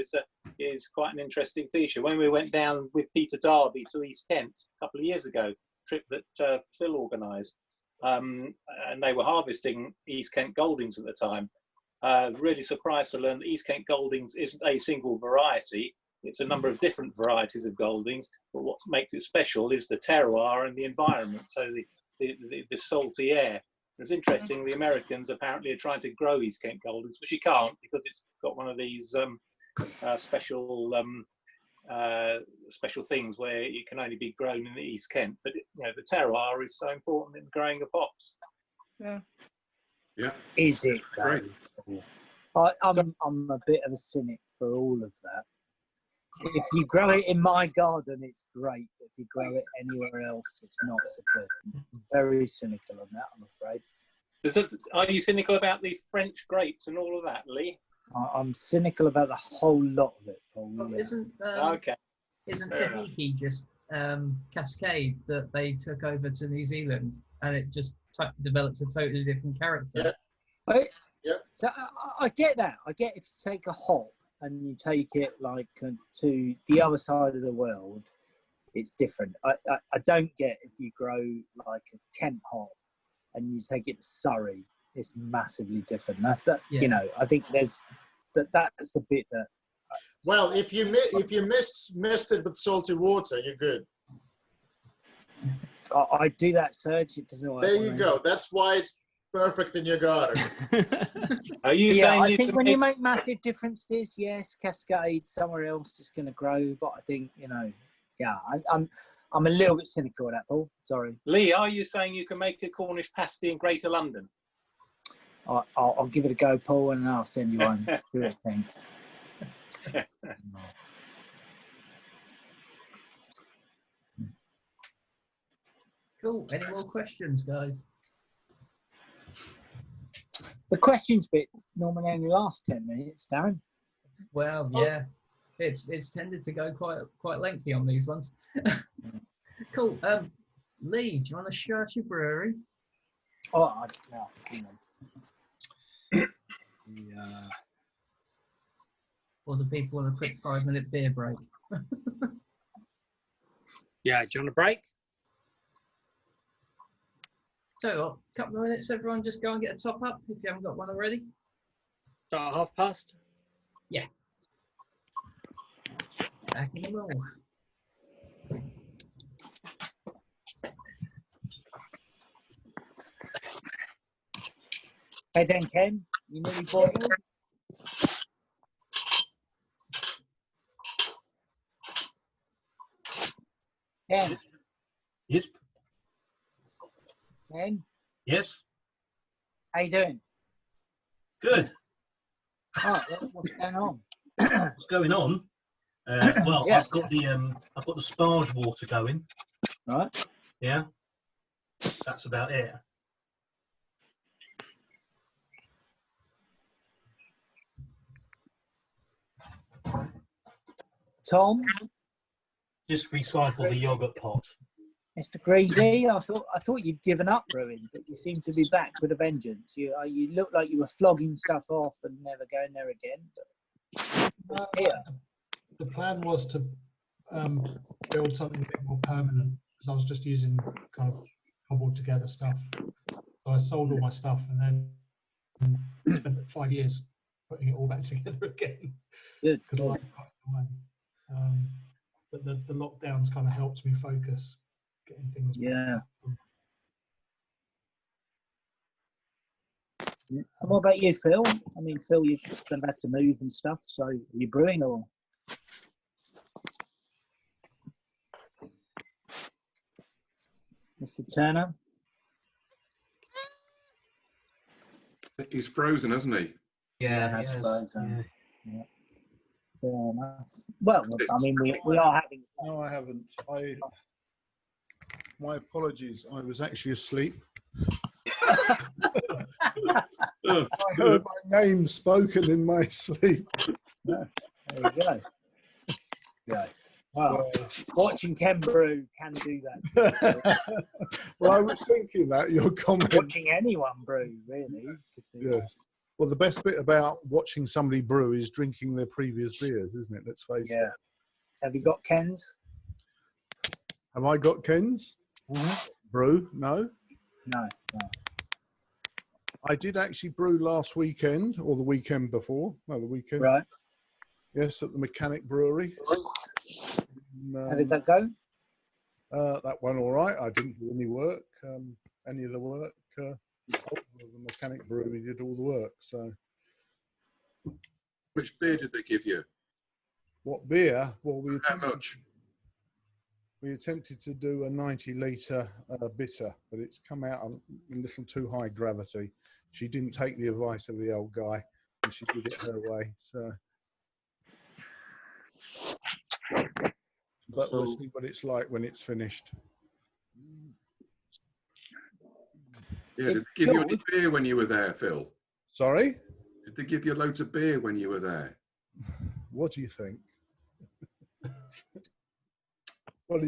is quite an interesting feature. When we went down with Peter Darby to East Kent a couple of years ago, trip that Phil organised, and they were harvesting East Kent Goldings at the time. Really surprised to learn that East Kent Goldings isn't a single variety. It's a number of different varieties of Goldings, but what makes it special is the terroir and the environment, so the salty air. It's interesting, the Americans apparently are trying to grow East Kent Goldings, but you can't because it's got one of these special things where it can only be grown in the East Kent. But the terroir is so important in the growing of hops. Yeah. Yeah. Is it? Great. I'm a bit of a cynic for all of that. If you grow it in my garden, it's great. If you grow it anywhere else, it's not so good. I'm very cynical on that, I'm afraid. Are you cynical about the French grapes and all of that, Lee? I'm cynical about the whole lot of it, Paul. Well, Yeah. Isn't Tahiti just Cascade that they took over to New Zealand, and it just developed a totally different character? Yeah. So I get that. I get if you take a hop and you take it like to the other side of the world, it's different. I don't get if you grow like a Kent hop and you take it to Surrey, it's massively different. That's that. Yeah. You know, I think there's that's the bit that. Well, if you missed it with salty water, you're good. I do that, Serge. It doesn't work. There you go. That's why it's perfect in your garden. Are you saying I think when you make massive differences, yes, Cascade somewhere else is going to grow, but I think yeah, I'm a little bit cynical of that, Paul. Sorry. Lee, are you saying you can make a Cornish pasty in Greater London? I'll give it a go, Paul, and I'll send you one. Do it, thing. Cool. Any more questions, guys? The questions bit normally only lasts 10 minutes, Darren. Well, yeah, it's tended to go quite lengthy on these ones. Cool. Lee, do you want to shout your brewery? Oh, no, hang on. Or the people want a quick 5-minute beer break? Yeah, do you want a break? So, what, couple of minutes, everyone, just go and get a top up if you haven't got one already. Start at past? Yeah. Back in the middle. Hey, then, Ken, you nearly boiled? Ken? Yes. Ken? Yes. How you doing? Good. Oh, what's going on? What's going on? Well, Yeah. I've got the sparge water going. Right. Yeah. That's about it. Tom? Just recycle the yogurt pot. Mr. Greasy, I thought you'd given up brewing, but you seem to be back with a vengeance. You look like you were flogging stuff off and never going there again. But it's here. The plan was to build something a bit more permanent, because I was just using kind of cobbled together stuff. So I sold all my stuff and then spent 5 years putting it all back together again. Good. Because I like but the lockdowns kind of helped me focus, getting things back. Yeah. And what about you, Phil? I mean, Phil, you've kind of had to move and stuff, so are you brewing or? Mr. Turner? He's frozen, hasn't he? Yeah, I suppose. yeah. Yeah. Fair enough. Well, I mean, we are having. No, I haven't. My apologies. I was actually asleep. I heard my name spoken in my sleep. There you go. Yeah. Well, watching Ken brew can do that. Well, I was thinking that your comment. Watching anyone brew, really. Yes. Well, the best bit about watching somebody brew is drinking their previous beers, isn't it? Let's face it. Have you got Ken's? Have I got Ken's? Brew? No. No. I did actually brew last weekend, or the weekend before. No, the weekend. Right. Yes, at the Mechanic Brewery. How did that go? That went all right. I didn't do any work, any of the work. The Mechanic Brewery did all the work. So, which beer did they give you? What beer? Well, How much? We attempted to do a 90-litre bitter, but it's come out a little too high gravity. She didn't take the advice of the old guy, and she did it her way. So, but we'll see what it's like when it's finished. Yeah, did they give you any beer when you were there, Phil? Sorry? Did they give you loads of beer when you were there? What do you think? Well,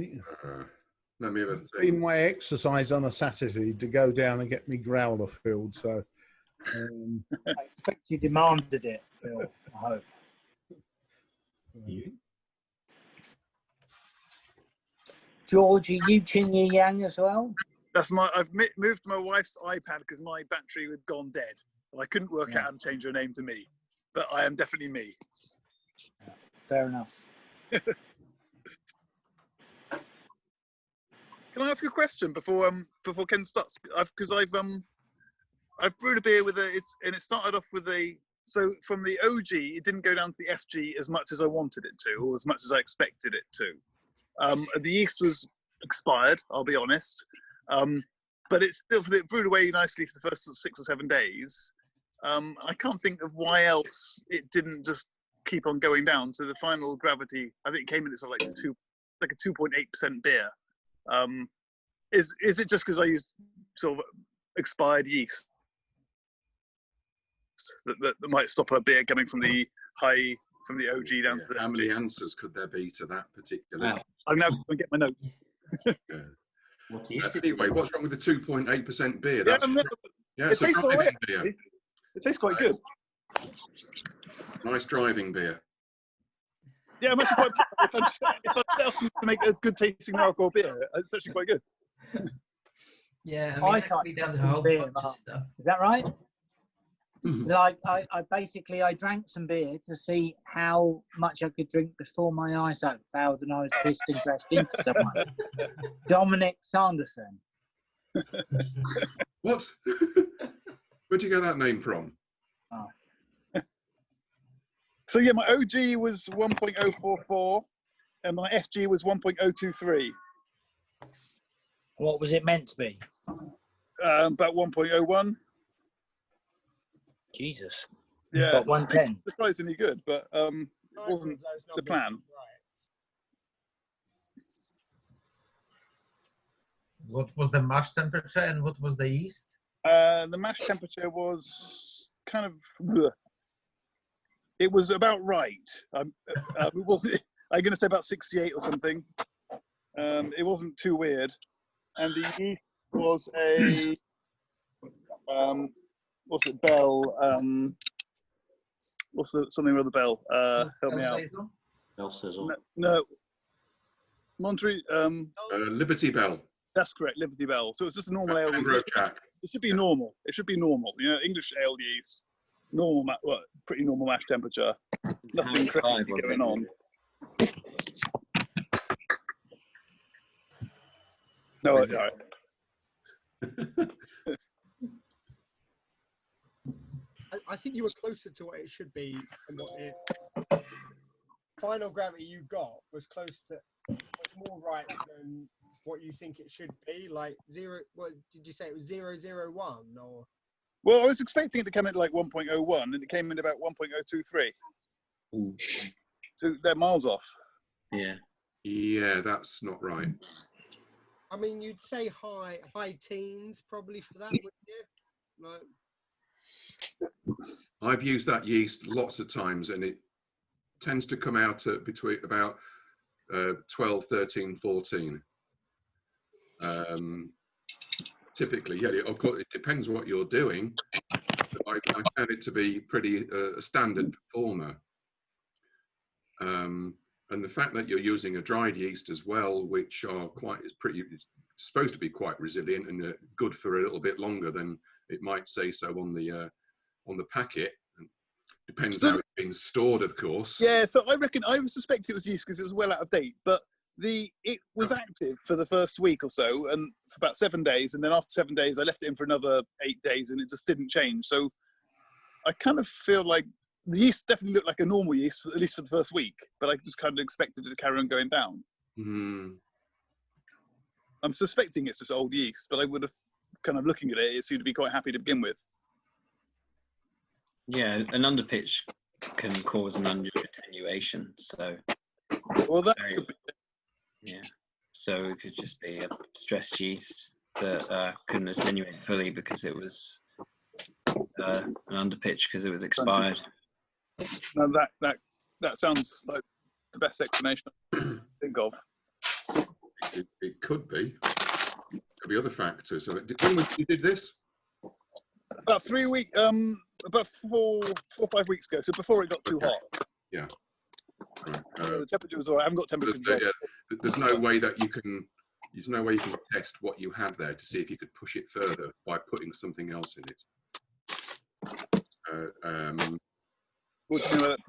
let me have a it's think. been my exercise on a Saturday to go down and get me growler filled. So I expect you demanded it, Phil. I hope. George, are you Chin Yi Yang as well? That's I've moved my wife's iPad because my battery had gone dead. And I couldn't work out how to change her name to me, but I am definitely me. Fair enough. Can I ask a question before Ken starts? Because I've brewed a beer with it started off with so from the OG it didn't go down to the FG as much as I wanted it to, or as much as I expected it to. The yeast was expired, I'll be honest, but it's still brewed away nicely for the first 6 or 7 days. I can't think of why else it didn't just keep on going down. So the final gravity, I think, came in at sort of like a 2.8% beer. Is it just because I used sort of expired yeast that might stop a beer coming from the OG down to the? How many answers could there be to that particular? I'm now going to get my notes. Anyway, what's wrong with the 2.8% beer? Yeah, That's it tastes all right. beer. It tastes quite good. Nice driving beer. Yeah, I'm actually quite. If I'm set up to make a good tasting alcohol beer, it's actually quite good. Yeah, I mean, started we does a tasting whole beer, bunch of Mark. stuff. Is that right? Like I basically I drank some beer to see how much I could drink before my eyesight failed and I was pissed and crashed into someone. Dominic Sanderson. What? Where'd you get that name from? Oh. So yeah, my OG was 1.044 and my FG was 1.023. What was it meant to be? About 1.01. Jesus. Yeah, About 110. It's surprisingly good, but it wasn't the plan. What was the mash temperature and what was the yeast? The mash temperature was kind of. Bleh. It was about right. It wasn't. I'm going to say about 68 or something. It wasn't too weird, and the yeast was a. What's it? Bell. What's something with a bell? Help me out. Bell sizzle. No. Monterey. Liberty Bell. That's correct, Liberty Bell. So it's just a normal ale. Jack. It should be normal. It should be normal. You know, English ale yeast, normal, pretty normal mash temperature. Nothing crazy going on. No, all right. I think you were closer to what it should be than what the final gravity you got was close to, was more right than what you think it should be. Like zero, what did you say? It was 001 or? Well, I was expecting it to come in like 1.01 and it came in about 1.023. So they're miles off. Yeah. Yeah, that's not right. I mean, you'd say high teens probably for that, wouldn't you? Like, I've used that yeast lots of times and it tends to come out at between about 12, 13, 14. Typically, yeah, of course, it depends what you're doing. But I found it to be pretty a standard performer. And the fact that you're using a dried yeast as well, which are it's supposed to be quite resilient and good for a little bit longer than it might say so on the packet. Depends how it's been stored, of course. Yeah, so I suspect it was yeast because it was well out of date, but it was active for the first week or so and for about 7 days, and then after 7 days I left it in for another 8 days and it just didn't change. So I kind of feel like the yeast definitely looked like a normal yeast, at least for the first week, but I just kind of expected it to carry on going down. I'm suspecting it's just old yeast, but I would have kind of looking at it, it seemed to be quite happy to begin with. Yeah, an underpitch can cause an under attenuation. So, well, that could be. Yeah, so it could just be a stressed yeast that couldn't attenuate fully because it was an underpitch because it was expired. No, that sounds like the best explanation I can think of. It could be. Could be other factors. So when you did this? About 3 weeks. About 4 or 5 weeks ago. So before it got too hot. Yeah. Right. The temperature was all right. I haven't got temperature control. There's no way that you can. There's no way you can test what you had there to see if you could push it further by putting something else in it. What do you mean by that?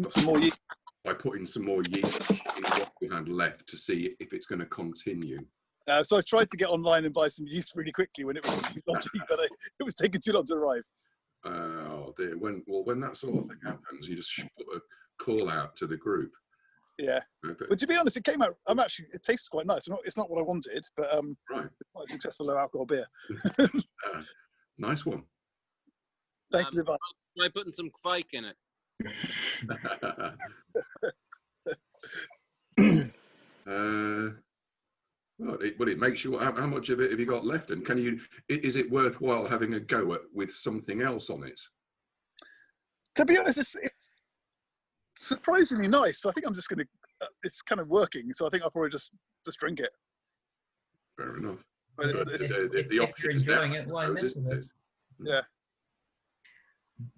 Got some more yeast? By putting some more yeast in what you had left to see if it's going to continue. So I tried to get online and buy some yeast really quickly when it was but it was taking too long to arrive. Oh dear. When that sort of thing happens, you just put a call out to the group. Yeah. But to be honest, it came out. It tastes quite nice. It's not what I wanted, but right. It's quite a successful low alcohol beer. Nice one. Thanks for the advice. Try putting some kvike in it. Well, it makes you. How much of it have you got left? And is it worthwhile having a go at with something else on it? To be honest, it's surprisingly nice. So I think I'm just going to. It's kind of working, so I think I'll probably just drink it. Fair enough. But the option is there. Yeah.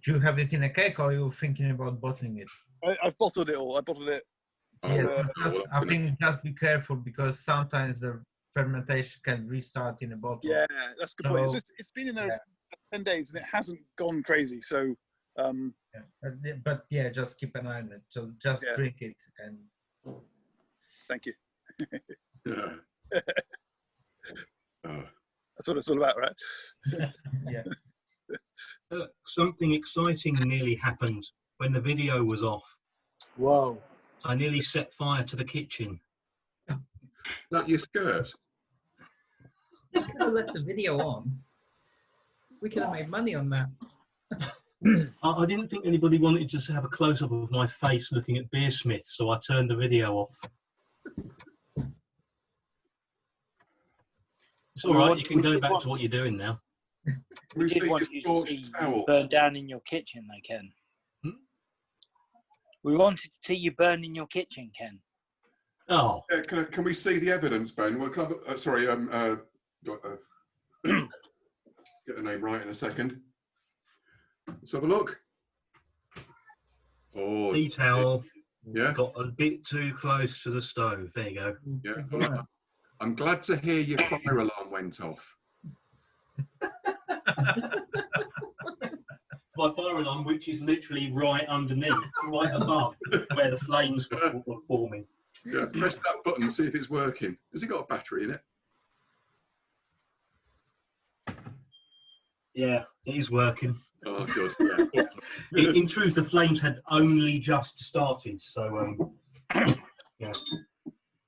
Do you have it in a cake, or are you thinking about bottling it? I've bottled it all. I bottled it. Yes, I think just be careful because sometimes the fermentation can restart in a bottle. Yeah, that's a good point. It's been in there 10 days and it hasn't gone crazy. So, but yeah, just keep an eye on it. So just drink it and. Thank you. Yeah. That's what it's all about, right? Yeah. Something exciting nearly happened when the video was off. Whoa. I nearly set fire to the kitchen. Not your skirt. We could have left the video on. We could have made money on that. I didn't think anybody wanted to have a close-up of my face looking at Beersmith, so I turned the video off. It's all right, you can go back to what you're doing now. We did want you to see you burn down in your kitchen, though, Ken. We wanted to see you burn in your kitchen, Ken. Oh. Can we see the evidence, Ben? Well, sorry, get the name right in a second. Let's have a look. Oh, tea towel. Yeah. Got a bit too close to the stove. There you go. Yeah. I'm glad to hear your fire alarm went off. My fire alarm, which is literally right underneath, right above where the flames were forming. Yeah, press that button, see if it's working. Has it got a battery in it? Yeah, it is working. Oh, good. Yeah. In truth, the flames had only just started, so yeah.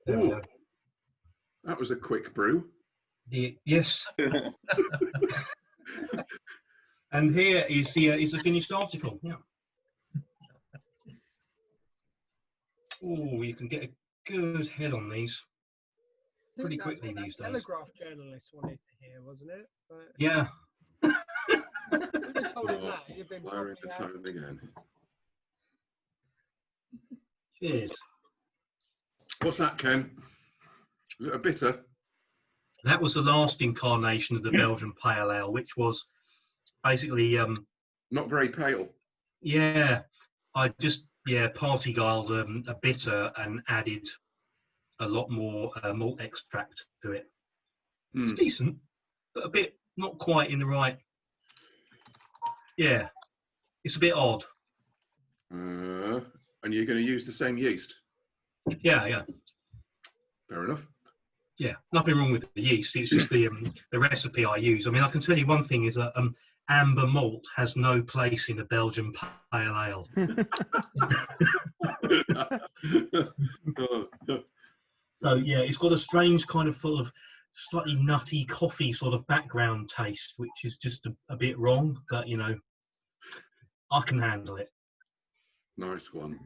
There we go. That was a quick brew. Yes. And here is the finished article. Yeah. Oh, you can get a good head on these pretty quickly these days. Telegraph journalist wanted to hear, wasn't it? But yeah. You've been told him that. You've been lowering the tone again. Cheers. What's that, Ken? Is it a bitter? That was the last incarnation of the Belgian Pale Ale, which was basically not very pale. Yeah, I just party guiled a bitter and added a lot more malt extract to it. It's decent, but a bit not quite in the right. Yeah, it's a bit odd. And you're going to use the same yeast? Yeah. Fair enough. Yeah, nothing wrong with the yeast. It's just the recipe I use. I mean, I can tell you one thing is that amber malt has no place in a Belgian pale ale. So yeah, it's got a strange kind of sort of slightly nutty coffee sort of background taste, which is just a bit wrong, but you know, I can handle it. Nice one.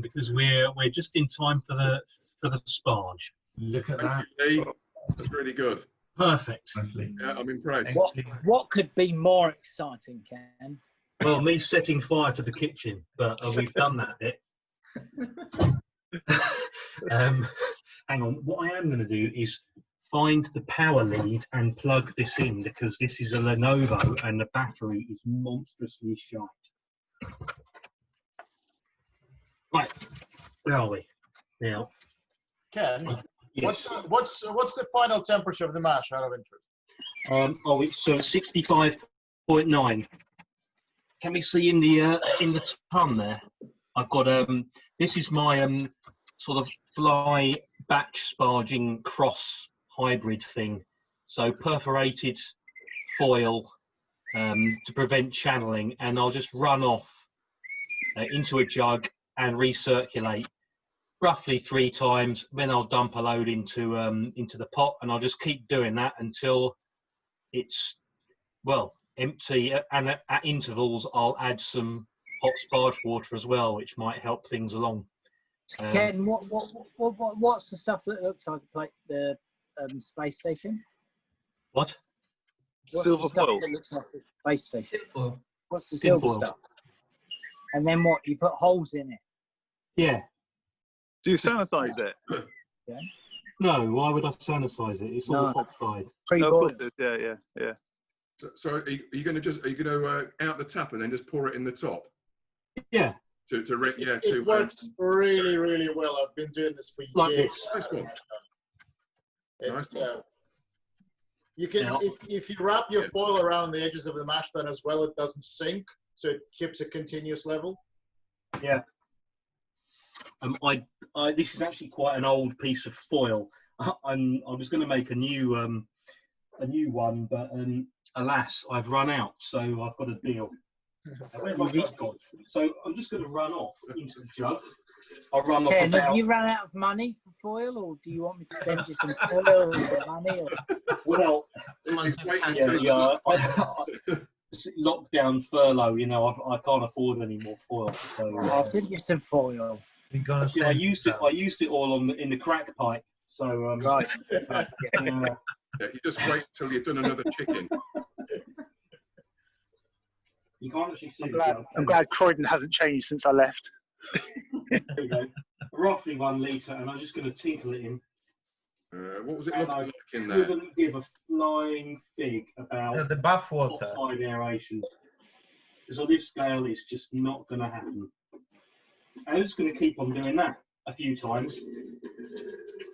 Because we're just in time for the sparge. Look at that. That's really good. Perfect. Yeah, I'm impressed. What could be more exciting, Ken? Well, me setting fire to the kitchen, but we've done that bit. Hang on. What I am going to do is find the power lead and plug this in, because this is a Lenovo and the battery is monstrously shite. Right, where are we now? Ken, yes. what's the final temperature of the mash, out of interest? It's 65.9. Can we see in the ton there? I've got this is my sort of fly batch sparging cross hybrid thing. So perforated foil to prevent channeling, and I'll just run off into a jug and recirculate roughly 3 times. Then I'll dump a load into the pot, and I'll just keep doing that until it's, well, empty. And at intervals, I'll add some hot sparge water as well, which might help things along. Ken, what's the stuff that looks like the space station? What? What's Silver the stuff foil. that looks like the space station? Foil. What's the Tin silver foil. stuff? And then what? You put holes in it. Yeah. Do you sanitize it? Yeah. No, why would I sanitize it? It's all No. oxide. No, of course it is. Yeah. So are you going to out the tap and then just pour it in the top? Yeah. It works really, really well. I've been doing this for Like years. this. Nice one. It's, you can if you wrap your foil around the edges of the mash tun as well, it doesn't sink, so it keeps a continuous level. Yeah. This is actually quite an old piece of foil. I was going to make a new one, but alas, I've run out, so I've got a deal. Where's my jug gone? So I'm just going to run off into the jug. I'll run Ken, off about. have you run out of money for foil, or do you want me to send you some foil or some money? Or... Well, lockdown furlough. You know, I can't afford any more foil. So, I'll send you some foil. I used it all in the crack pipe. So right. You just wait till you've done another chicken. You can't actually see. I'm glad Croydon hasn't changed since I left. There we go. Roughly 1 litre, and I'm just going to tinkle it in. What was it looking like in there? Couldn't give a flying fig about the buff water. Oxide aeration. Because on this scale, it's just not going to happen. I'm just going to keep on doing that a few times.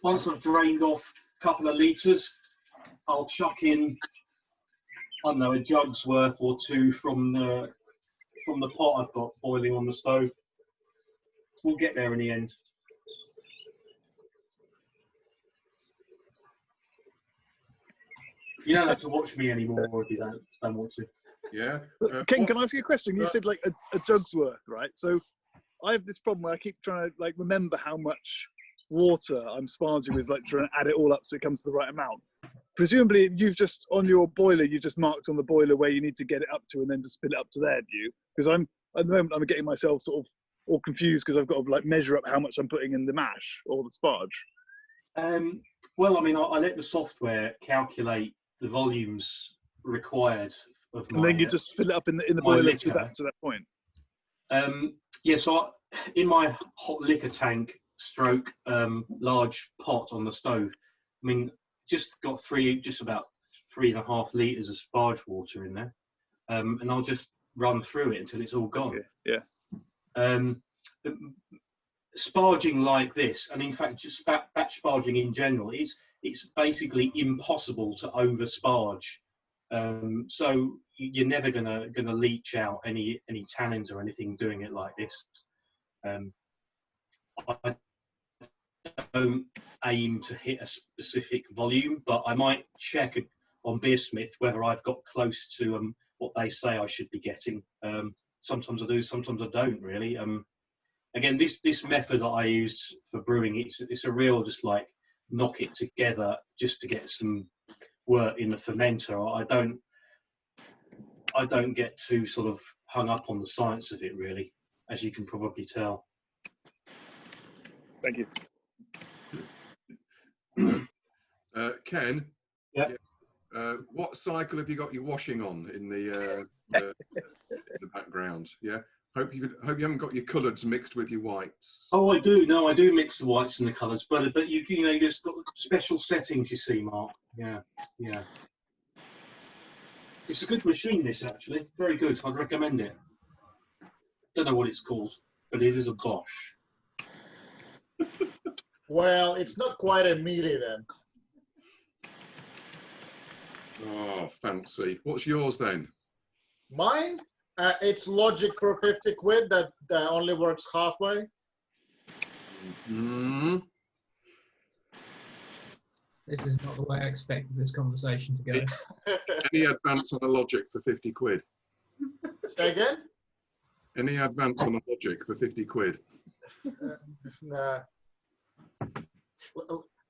Once I've drained off a couple of litres, I'll chuck in, I don't know, a jug's worth or 2 from the pot I've got boiling on the stove. We'll get there in the end. You don't have to watch me anymore if you don't want to. Yeah. Ken, can I ask you a question? You said like a jug's worth, right? So I have this problem where I keep trying to remember how much water I'm sparging with, trying to add it all up so it comes to the right amount. Presumably, you've just on your boiler, you just marked on the boiler where you need to get it up to, and then just fill it up to there. Do you? Because at the moment I'm getting myself sort of all confused because I've got to measure up how much I'm putting in the mash or the sparge. Well, I mean, I let the software calculate the volumes required of and then you just fill it up in the boiler to that point. Yeah, so in my hot liquor tank stroke large pot on the stove, I mean, just got about 3.5 litres of sparge water in there, and I'll just run through it until it's all gone. Yeah. Sparging like this, and in fact, just batch sparging in general, it's basically impossible to over sparge. So you're never gonna leach out any tannins or anything doing it like this. I don't aim to hit a specific volume, but I might check on Beersmith whether I've got close to what they say I should be getting. Sometimes I do, sometimes I don't really. Again, this method that I use for brewing, it's a real just knock it together just to get some work in the fermenter. I don't get too sort of hung up on the science of it really, as you can probably tell. Thank you. Ken. Yeah. What cycle have you got your washing on in the background? Yeah. Hope you haven't got your colours mixed with your whites. Oh, I do. No, I do mix the whites and the colours, but you just got special settings. You see, Mark. Yeah. It's a good machine, this actually. Very good. I'd recommend it. Don't know what it's called, but it is a Bosch. Well, it's not quite a mealy then. Oh, fancy. What's yours then? Mine? It's Logic for 50 quid that only works halfway. Mm. This is not the way I expected this conversation to go. Any advance on a Logic for 50 quid? Say again? Any advance on a Logic for 50 quid? Nah.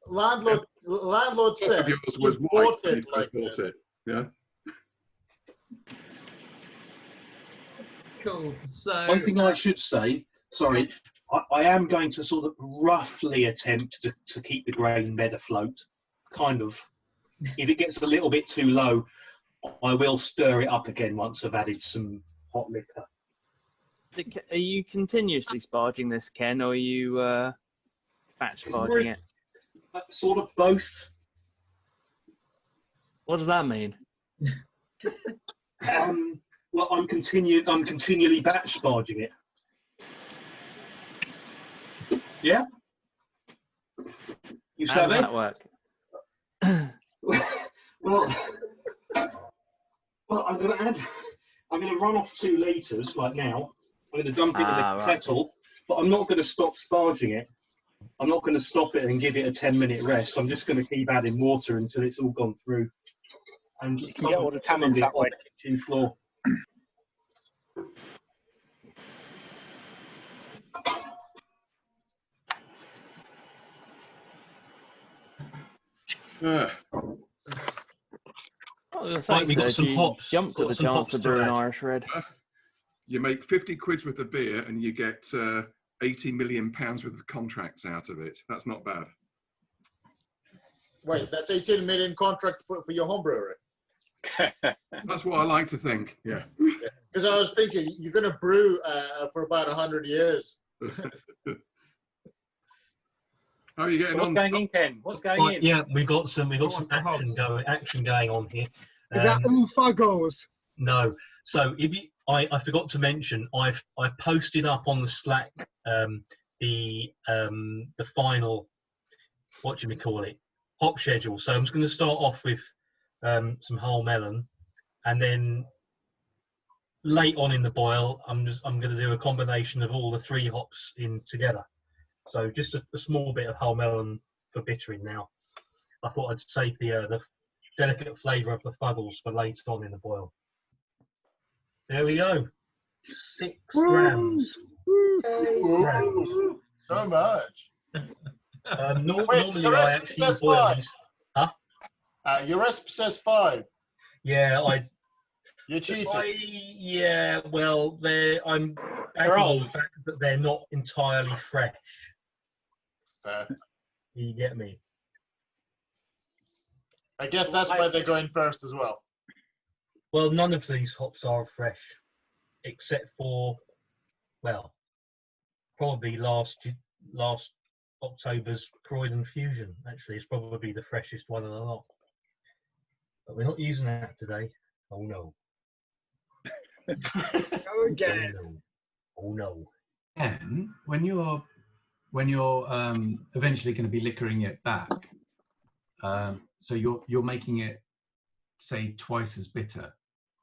Landlord said yours he was bought white. it like this. Yeah. Cool. So One thing I should say, sorry, I am going to sort of roughly attempt to keep the grain bed afloat. Kind of. If it gets a little bit too low, I will stir it up again once I've added some hot liquor. Are you continuously sparging this, Ken, or are you batch sparging it? Sort of both. What does that mean? Well, I'm continually batch sparging it. Yeah. You How does savvy? that work? Well, I'm going to run off 2 litres like now. I'm going to dump it in the kettle, but I'm not going to stop sparging it. I'm not going to stop it and give it a 10-minute rest. I'm just going to keep adding water until it's all gone through. And You can get all the tannins that way. Kitchen floor. Right, we got some hops. Jumped at the chance to brew an Irish Red. You make 50 quid worth of beer and you get 80 million pounds worth of contracts out of it. That's not bad. Wait, that's 18 million contract for your home brewery. That's what I like to think. Yeah. Because I was thinking you're going to brew for about 100 years. How are you getting on? What's going in, Ken? What's going Right, in? yeah, we got some action going on here. Is that Unfuggles? No. So if you, I forgot to mention, I posted up on the Slack the final, what do we call it, hop schedule. So I'm just going to start off with some whole melon, and then late on in the boil, I'm going to do a combination of all the 3 hops in together. So just a small bit of whole melon for bittering now. I thought I'd save the delicate flavour of the fuggles for later on in the boil. There we go. 6 grams. 6 grams. So much. Normally I actually boil these. Huh? Your recipe says 5. Yeah, You cheated. Yeah, well, I'm banking on the fact that they're not entirely fresh. You get me? I guess that's why they go in first as well. Well, none of these hops are fresh, except for, well, probably last October's Croydon Fusion. Actually, it's probably the freshest one of the lot. But we're not using that today. Oh no. Go again. Oh no. And when you're eventually going to be liquoring it back, so you're making it, say, twice as bitter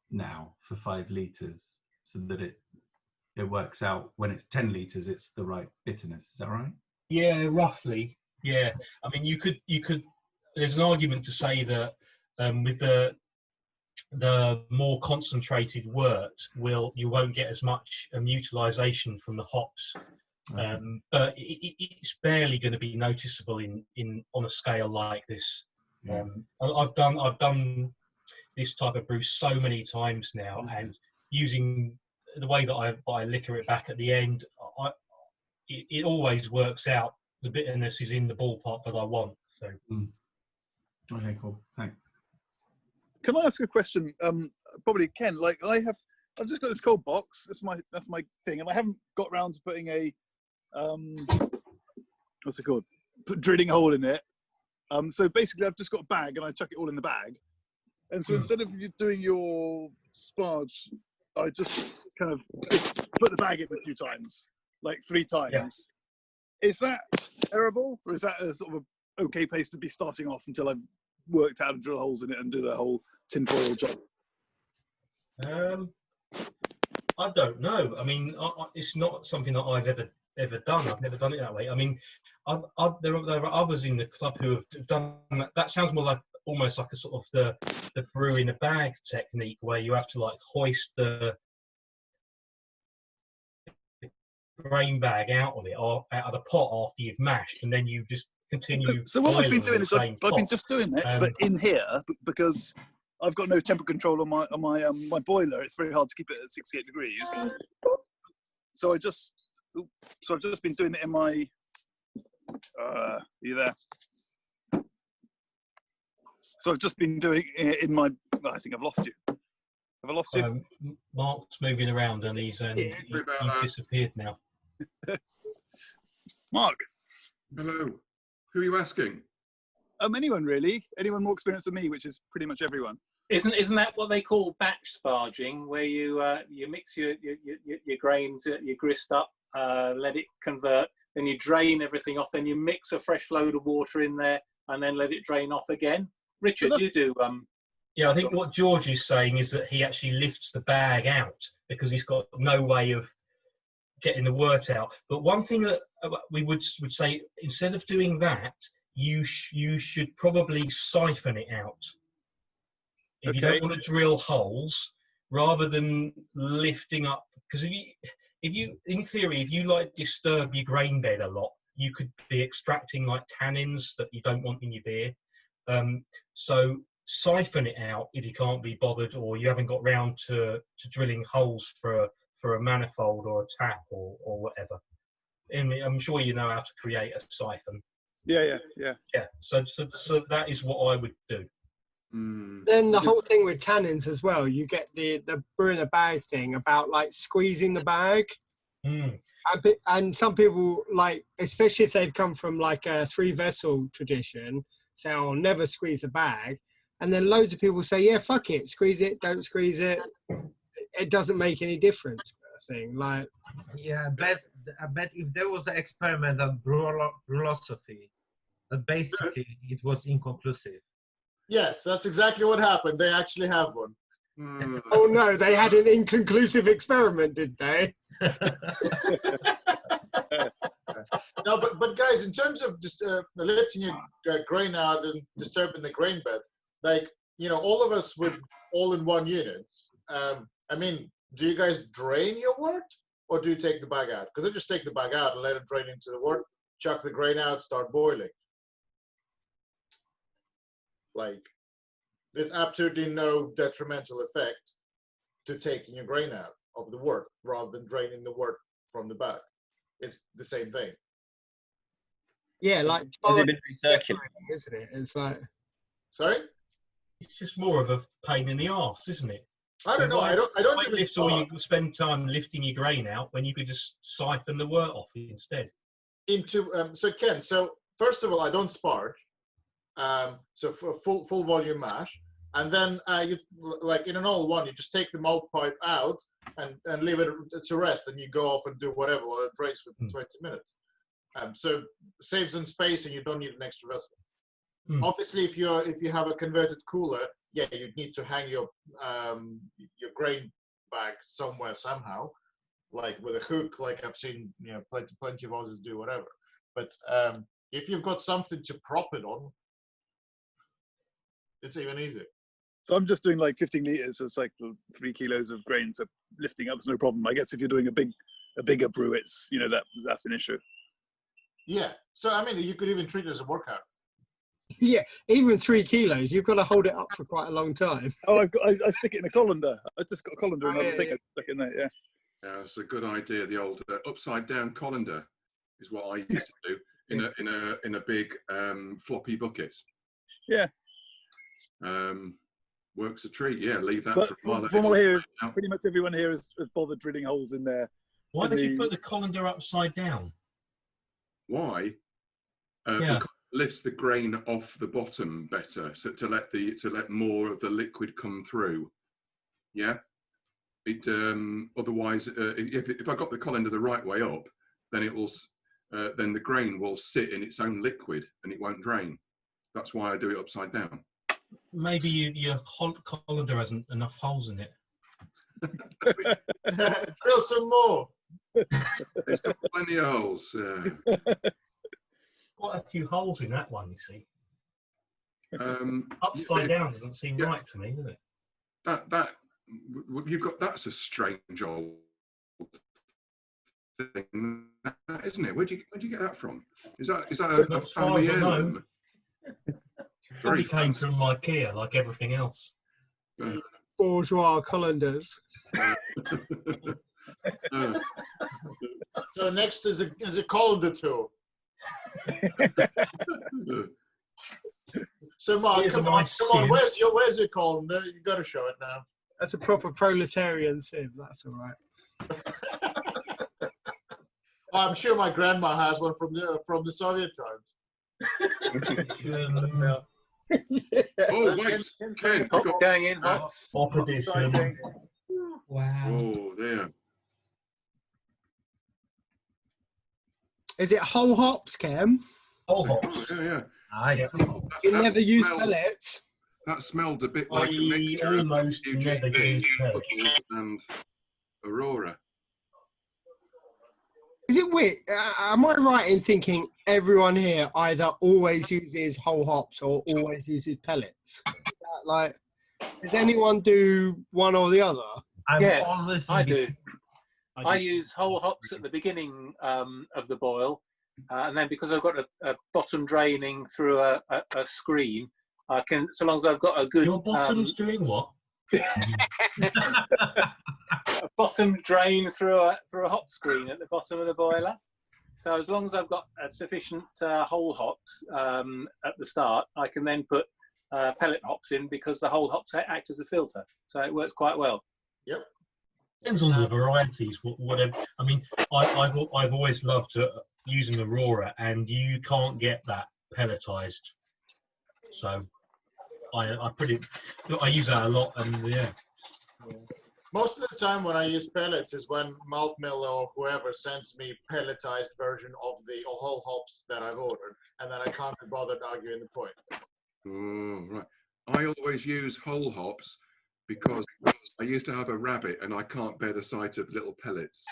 now for 5 litres, so that it works out when it's 10 litres, it's the right bitterness. Is that right? Yeah, roughly. Yeah, I mean, you could. There's an argument to say that with the more concentrated wort, you won't get as much utilisation from the hops. But it's barely going to be noticeable on a scale like this. I've done this type of brew so many times now, and using the way that I liquor it back at the end, it always works out. The bitterness is in the ballpark that I want. So. Okay, cool. Thanks. Can I ask a question? Probably Ken. Like I've just got this cold box. That's my thing, and I haven't got around to putting a what's it called? Drilling a hole in it. So basically, I've just got a bag, and I chuck it all in the bag. And so instead of you doing your sparge, I just kind of put the bag in a few times, like 3 times. Yeah. Is that terrible, or is that a sort of a okay pace to be starting off until I've worked out to drill holes in it and do the whole tinfoil job? I don't know. I mean, it's not something that I've ever done. I've never done it that way. I mean, there are others in the club who have done that. That sounds more like almost like a sort of the brew in a bag technique, where you have to like hoist the grain bag out of it or out of the pot after you've mashed, and then you just continue. So what I've been boiling doing is I've been just doing it, but in here because I've got no temperature control on my boiler. It's very hard to keep it at 68 degrees. So I've just been doing it in my. Are you there? So I've just been doing it in my. I think I've lost you. Have I lost you? Mark's moving around and he's disappeared now. Mark. Hello. Who are you asking? Anyone really? Anyone more experienced than me, which is pretty much everyone. Isn't that what they call batch sparging, where you mix your grains, your grist up, let it convert, then you drain everything off, then you mix a fresh load of water in there, and then let it drain off again. Richard, you do. Yeah, I think what George is saying is that he actually lifts the bag out because he's got no way of getting the wort out. But one thing that we would say, instead of doing that, you should probably siphon it out. If you don't want to drill holes, rather than lifting up, because if you in theory, if you like disturb your grain bed a lot, you could be extracting like tannins that you don't want in your beer. So siphon it out if you can't be bothered, or you haven't got round to drilling holes for a manifold or a tap or whatever. And I'm sure you know how to create a siphon. Yeah. So that is what I would do. Then the whole thing with tannins as well, you get the brew in a bag thing about like squeezing the bag. And some people, like, especially if they've come from like a 3-vessel tradition, say, "I'll never squeeze the bag." And then loads of people say, "Yeah, fuck it, squeeze it, don't squeeze it. It doesn't make any difference." Thing like, yeah, I bet if there was an experiment on brewlosophy, that basically it was inconclusive. Yes, that's exactly what happened. They actually have one. Oh no, they had an inconclusive experiment, did they? No, but guys, in terms of just lifting your grain out and disturbing the grain bed, like, all of us with all-in-one units, I mean, do you guys drain your wort, or do you take the bag out? Because I just take the bag out and let it drain into the wort, chuck the grain out, start boiling. Like, there's absolutely no detrimental effect to taking your grain out of the wort rather than draining the wort from the bag. It's the same thing. Yeah, like, isn't it? It's like, sorry? It's just more of a pain in the arse, isn't it? I don't know. I don't lift, or you spend time lifting your grain out when you could just siphon the wort off instead. So Ken, first of all, I don't sparge. So for full volume mash, and then you, like in an all-one, you just take the malt pipe out and leave it to rest, and you go off and do whatever while it drains for 20 minutes. So saves on space, and you don't need an extra vessel. Obviously, if you have a converted cooler, yeah, you'd need to hang your grain bag somewhere somehow, like with a hook, like I've seen plenty of others do, whatever. But if you've got something to prop it on, it's even easier. So I'm just doing like 15 liters, so it's like 3 kilos of grain. So lifting up is no problem. I guess if you're doing a bigger brew, it's that's an issue. Yeah. So I mean, you could even treat it as a workout. Yeah, even 3 kilos, you've got to hold it up for quite a long time. Oh, I stick it in a colander. I just got a colander and another thing I stuck in there. Yeah. Yeah, it's a good idea. The old upside down colander is what I used to do in a big floppy bucket. Yeah. Works a treat. Yeah, leave that But for a while. from what I hear, pretty much everyone here has bothered drilling holes in there. Why did you put the colander upside down? Why? Because it lifts the grain off the bottom better, so to let more of the liquid come through. Yeah. It otherwise, if I got the colander the right way up, then it will then the grain will sit in its own liquid and it won't drain. That's why I do it upside down. Maybe your colander hasn't enough holes in it. Drill some more. It's got plenty of holes. Quite a few holes in that one, you see. Upside down doesn't seem right to me, does it? That's a strange old thing, isn't it? Where'd you get that from? Is that a As far family as I know, heirloom? probably came from IKEA, like everything else. Bourgeois colanders. So next is a colander tool. So Mark, Here's a come on, nice come on. sieve. Where's your colander? You got to show it now. That's a proper proletarian sieve. That's all right. I'm sure my grandma has one from the Soviet times. Oh wait, Ken, Hop going in, hops. Top edition. Wow. Oh, there. Is it whole hops, Cam? Whole hops. Yeah. Yeah. You never use smells- pellets. That smelled a bit like a I mixture of almost never use pellets. and Aurora. Is it weird? Am I right in thinking everyone here either always uses whole hops or always uses pellets? Is that like, does anyone do one or the other? Yes, I do. I use whole hops at the beginning of the boil, and then because I've got a bottom draining through a screen, I can, so long as I've got a good. Your bottom's doing what? A bottom drain through a hop screen at the bottom of the boiler. So as long as I've got a sufficient whole hops at the start, I can then put pellet hops in because the whole hops act as a filter. So it works quite well. Yep. Depends on the varieties. Whatever. I mean, I've always loved using Aurora, and you can't get that pelletized. So I use that a lot, and yeah. Most of the time when I use pellets is when Malt Mill or whoever sends me pelletized version of the whole hops that I've ordered, and then I can't be bothered arguing the point. Oh, right. I always use whole hops because I used to have a rabbit and I can't bear the sight of little pellets.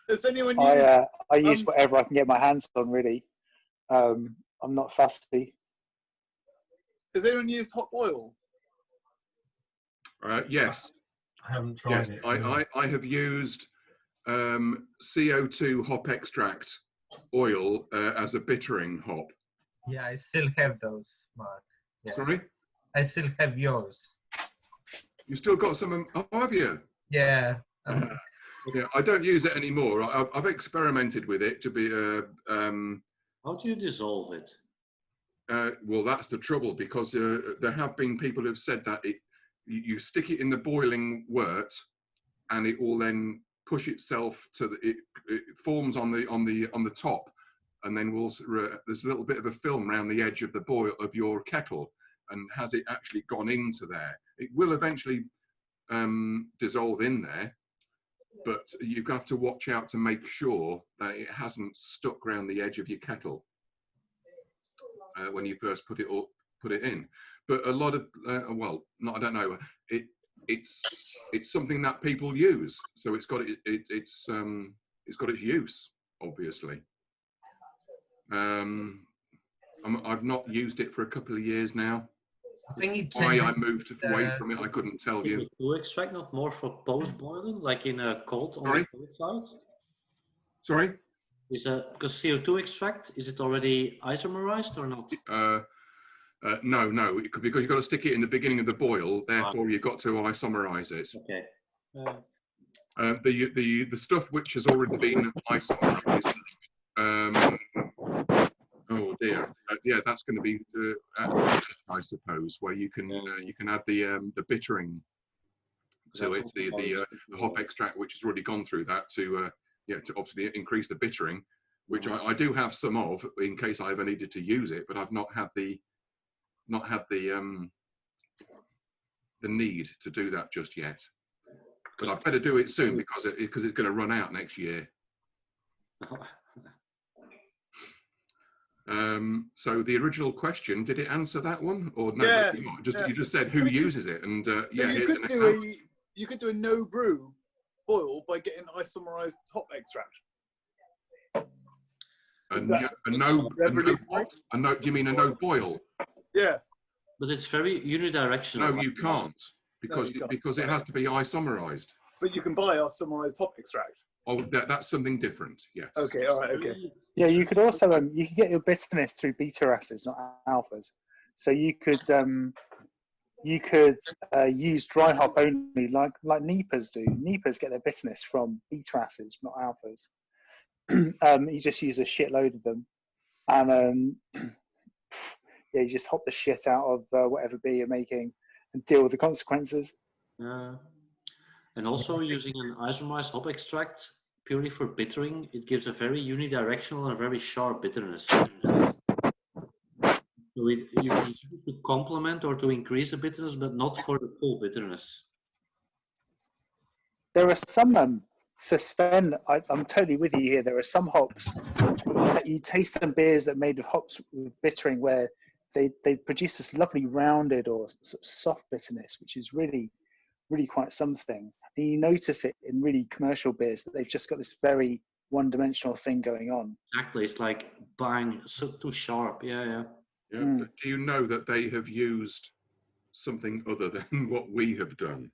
Does anyone use? I use whatever I can get my hands on, really. I'm not fussy. Has anyone used hot oil? Yes. I haven't tried it. I have used CO2 hop extract oil as a bittering hop. Yeah, I still have those, Mark. Yeah. Sorry? I still have yours. You still got some? Oh, have you? Yeah. Yeah, I don't use it anymore. I've experimented with it to be. How do you dissolve it? Well, that's the trouble because there have been people who've said that you stick it in the boiling wort, and it will then push itself to it forms on the top, and then there's a little bit of a film around the edge of the boil of your kettle, and has it actually gone into there? It will eventually dissolve in there, but you have to watch out to make sure that it hasn't stuck around the edge of your kettle when you first put it in. But a lot of I don't know. It's something that people use, so it's got its use, obviously. I've not used it for a couple of years now. I think why I moved away from it, I couldn't tell you. Do extract not more for post boiling, like in a cold on the cold side? Sorry? Because CO2 extract, is it already isomerized or not? No, because you've got to stick it in the beginning of the boil. Therefore, you've got to isomerize it. Okay. The stuff which has already been isomerized. Oh dear. Yeah, that's going to be, I suppose, where you can add the bittering to it, the hop extract, which has already gone through that to obviously increase the bittering, which I do have some of in case I ever needed to use it, but I've not had the need to do that just yet. But I better do it soon because it's going to run out next year. So the original question, did it answer that one or no? Yeah, you just said who uses it, and you could do a no brew boil by getting isomerized hop extract. Do you mean a no boil? Yeah. But it's very unidirectional. No, you can't. because you can't. because it has to be isomerized. But you can buy isomerized hop extract. Oh, that's something different. Yes. Okay. All right. Okay. Yeah, you could also you could get your bitterness through beta acids, not alphas. So you could use dry hop only, like Nipas do. Nipas get their bitterness from beta acids, not alphas. You just use a shitload of them, and yeah, you just hop the shit out of whatever beer you're making and deal with the consequences. And also using an isomerized hop extract purely for bittering, it gives a very unidirectional and very sharp bitterness. So you can use it to complement or to increase the bitterness, but not for the full bitterness. There are some, so Sven, I'm totally with you here. There are some hops, you taste some beers that are made of hops with bittering where they produce this lovely rounded or sort of soft bitterness, which is really quite something. And you notice it in really commercial beers that they've just got this very one-dimensional thing going on. Exactly, it's like bang, so too sharp. Yeah. Do you know that they have used something other than what we have done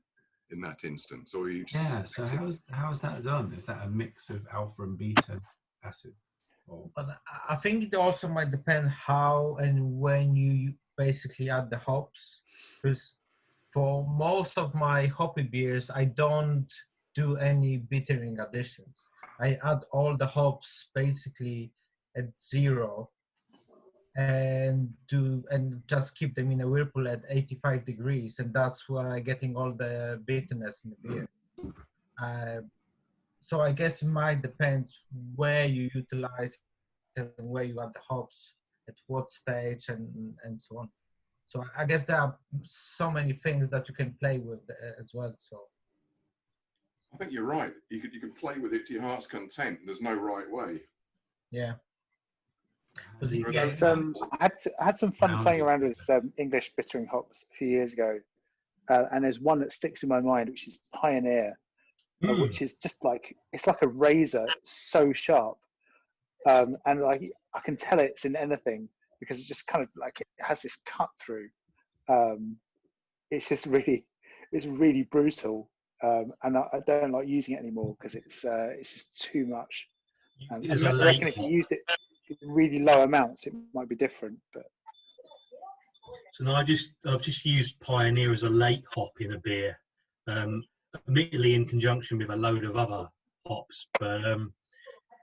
in that instance, or you just? Yeah. So how is that done? Is that a mix of alpha and beta acids? Or... But I think it also might depend how and when you basically add the hops, because for most of my hoppy beers, I don't do any bittering additions. I add all the hops basically at 0 and just keep them in a whirlpool at 85 degrees, and that's where I'm getting all the bitterness in the beer. So I guess it might depend where you utilize and where you add the hops, at what stage, and so on. So I guess there are so many things that you can play with as well. So I think you're right. You can play with it to your heart's content. There's no right way. Yeah. I had some fun playing around with English bittering hops a few years ago, and there's one that sticks in my mind, which is Pioneer, which is just like it's like a razor, so sharp, and like I can tell it's in anything because it just kind of like it has this cut through. It's just really brutal, and I don't like using it anymore because it's just too much. I reckon if you used it in really low amounts, it might be different. But so now I've just used Pioneer as a late hop in a beer, admittedly in conjunction with a load of other hops, but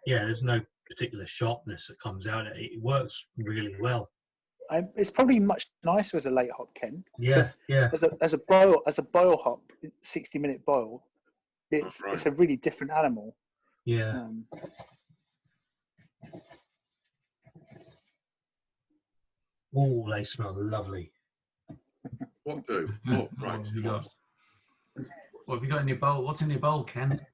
yeah, there's no particular sharpness that comes out. It works really well. It's probably much nicer as a late hop, Ken. Yeah. As a boil hop, 60-minute boil, it's a really different animal. Yeah. Oh, they smell lovely. What do? Oh, right. What have you got in your bowl? What's in your bowl, Ken?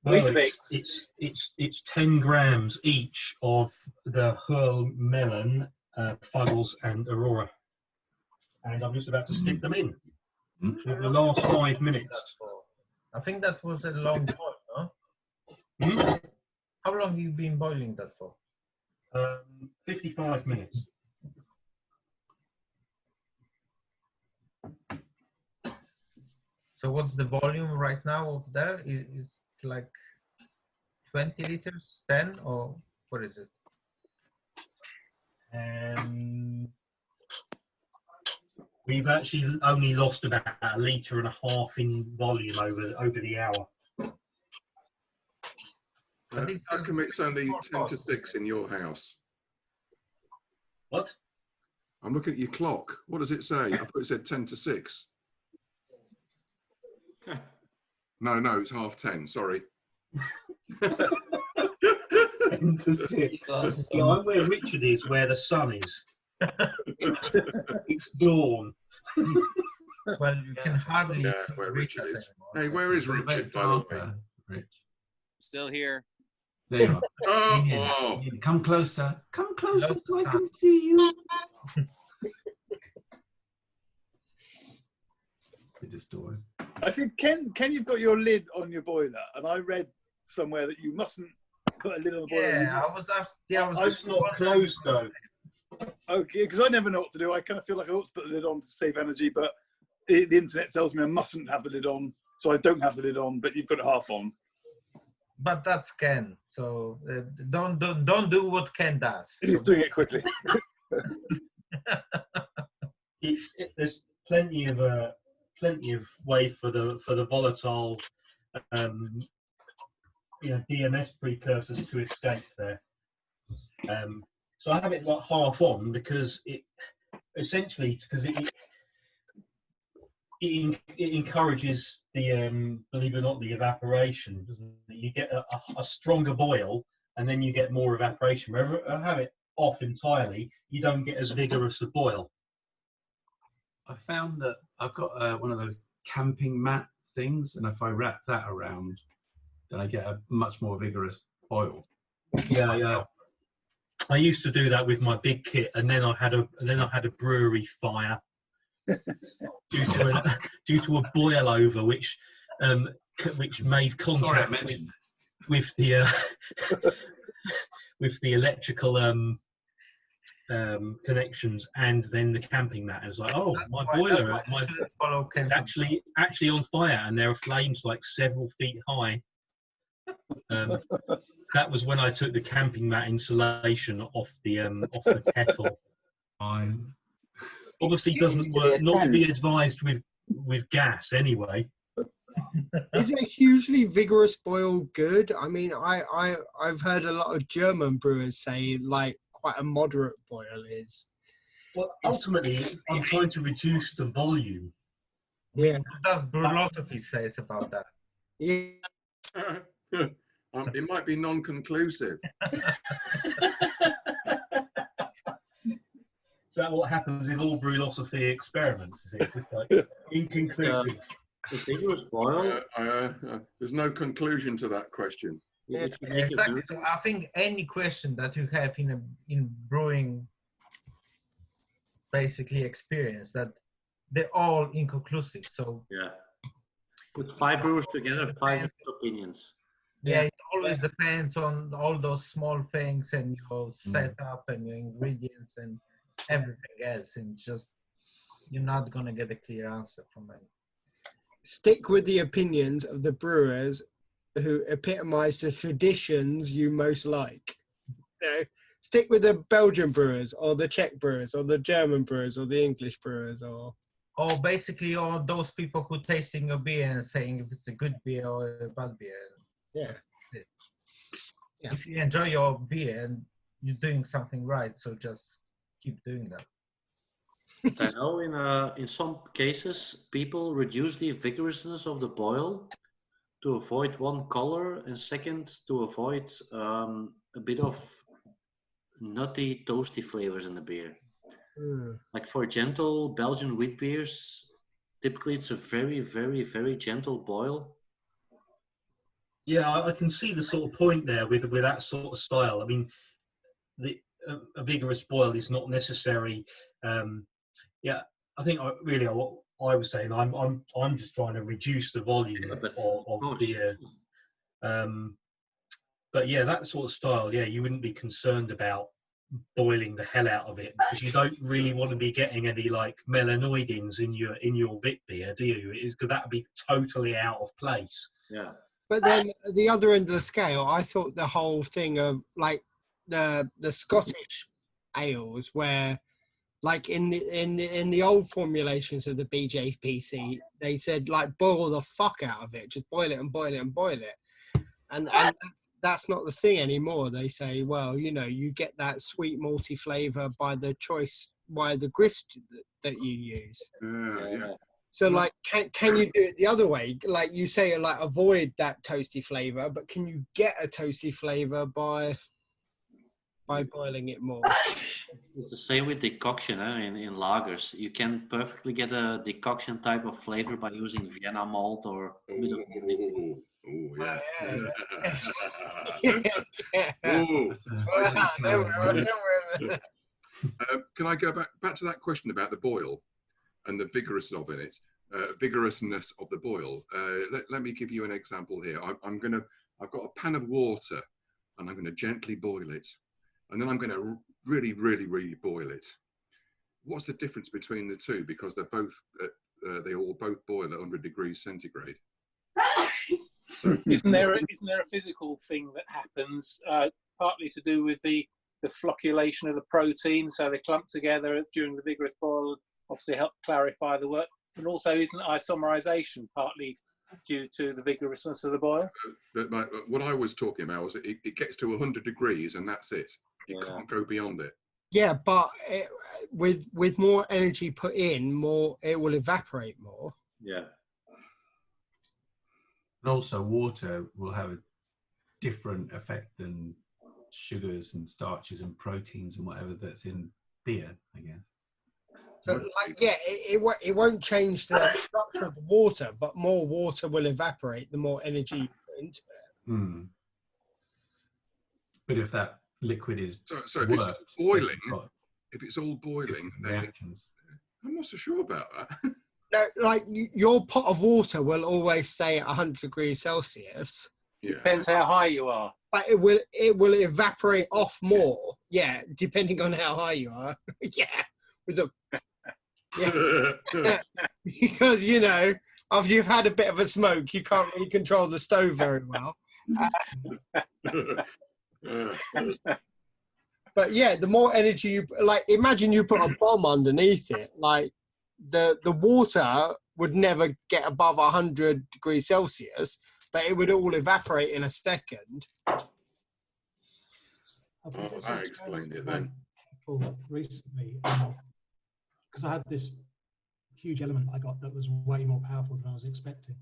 Well, it's 10 grams each of the Hurl Melon, Fuggles, and Aurora, and I'm just about to stick them in for the last 5 minutes. I think that was a long boil, no? How long have you been boiling that for? 55 minutes. So what's the volume right now of there? Is it like 20 liters, 10, or what is it? We've actually only lost about 1.5 litres in volume over the hour. How come it's only 10 to 6 in your house? What? I'm looking at your clock. What does it say? I thought it said 10 to 6. No, it's 10:30. Sorry. 10 to 6. Yeah, I'm where Richard is, where the sun is. It's dawn. Well, you can hardly see where Richard is. anymore. Hey, where is Richard, by the way? Rich. Still here. There you are. Oh. Come closer. Come closer so I can see you. I think Ken, you've got your lid on your boiler, and I read somewhere that you mustn't put a lid on the boiler. Yeah, I was. It's not closed though. Okay, because I never know what to do. I kind of feel like I ought to put the lid on to save energy, but the internet tells me I mustn't have the lid on, so I don't have the lid on, but you've got it half on. But that's Ken, so don't do what Ken does. He's doing it quickly. There's plenty of way for the volatile DMS precursors to escape there. So I have it like half on because it essentially it encourages the believe it or not, the evaporation, doesn't it? You get a stronger boil and then you get more evaporation. Wherever I have it off entirely, you don't get as vigorous a boil. I found that I've got one of those camping mat things, and if I wrap that around, then I get a much more vigorous boil. Yeah. I used to do that with my big kit, and then I had a brewery fire due to a boil over, which made contact with the with the electrical connections and then the camping mat. And it's like, oh, my boiler is actually on fire, and there are flames like several feet high. That was when I took the camping mat insulation off the kettle. Obviously, doesn't work. Not to be advised with gas anyway. Is a hugely vigorous boil good? I mean, I've heard a lot of German brewers say like quite a moderate boil is. Well, ultimately, I'm trying to reduce the volume. Yeah. What does Brewlosophy says about that? Yeah. It might be non-conclusive. Is that what happens in all Brewlosophy experiments? Is it just like inconclusive? There's no conclusion to that question. Yeah, exactly. So I think any question that you have in brewing, basically experience, that they're all inconclusive. So yeah, put 5 brewers together, 5 opinions. Yeah, it always depends on all those small things and your setup and your ingredients and everything else, and just you're not gonna get a clear answer from it. Stick with the opinions of the brewers who epitomize the traditions you most like. You know, stick with the Belgian brewers or the Czech brewers or the German brewers or the English brewers or basically all those people who tasting your beer and saying if it's a good beer or a bad beer. Yeah. If you enjoy your beer and you're doing something right, so just keep doing that. I know in some cases people reduce the vigorousness of the boil to avoid one color, and second to avoid a bit of nutty, toasty flavors in the beer. Like for gentle Belgian wheat beers, typically it's a very, very, very gentle boil. Yeah, I can see the sort of point there with that sort of style. I mean, a vigorous boil is not necessary. Yeah, I think what I was saying, I'm just trying to reduce the volume of beer. But yeah, that sort of style, yeah, you wouldn't be concerned about boiling the hell out of it, because you don't really want to be getting any like melanoidins in your Vic beer, do you? Because that would be totally out of place. Yeah. But then at the other end of the scale, I thought the whole thing of like the Scottish ales, where like in the old formulations of the BJPC, they said like boil the fuck out of it, just boil it and boil it and boil it, and that's not the thing anymore. They say, well, you know, you get that sweet malty flavour by the grist that you use. Yeah. So, like, can you do it the other way? Like you say, like avoid that toasty flavour, but can you get a toasty flavour by boiling it more? It's the same with decoction in lagers. You can perfectly get a decoction type of flavor by using Vienna malt or a bit of Can I go back to that question about the boil and the vigorousness of the boil? Let me give you an example here. I've got a pan of water, and I'm going to gently boil it, and then I'm going to really, really, really boil it. What's the difference between the two? Because they're both they all both boil at 100 degrees centigrade. So Isn't there a physical thing that happens, partly to do with the flocculation of the protein, so they clump together during the vigorous boil, obviously help clarify the work, and also isn't isomerization partly due to the vigorousness of the boil? But what I was talking about was it gets to 100 degrees and that's it. You can't go beyond it. Yeah, but with more energy put in, more it will evaporate more. Yeah. And also, water will have a different effect than sugars and starches and proteins and whatever that's in beer, I guess. So, like, yeah, it won't change the structure of the water, but more water will evaporate the more energy you put into it. Mm. But if that liquid is so if it's boiling, then reactions. I'm not so sure about that. No, like your pot of water will always stay at 100 degrees Celsius. Yeah. Depends how high you are. But it will evaporate off more. Yeah, depending on how high you are. Yeah, with the because after you've had a bit of a smoke, you can't really control the stove very well. But yeah, the more energy you imagine you put a bomb underneath it, like the water would never get above 100 degrees Celsius, but it would all evaporate in a second. I explained it then. Recently, because I had this huge element I got that was way more powerful than I was expecting,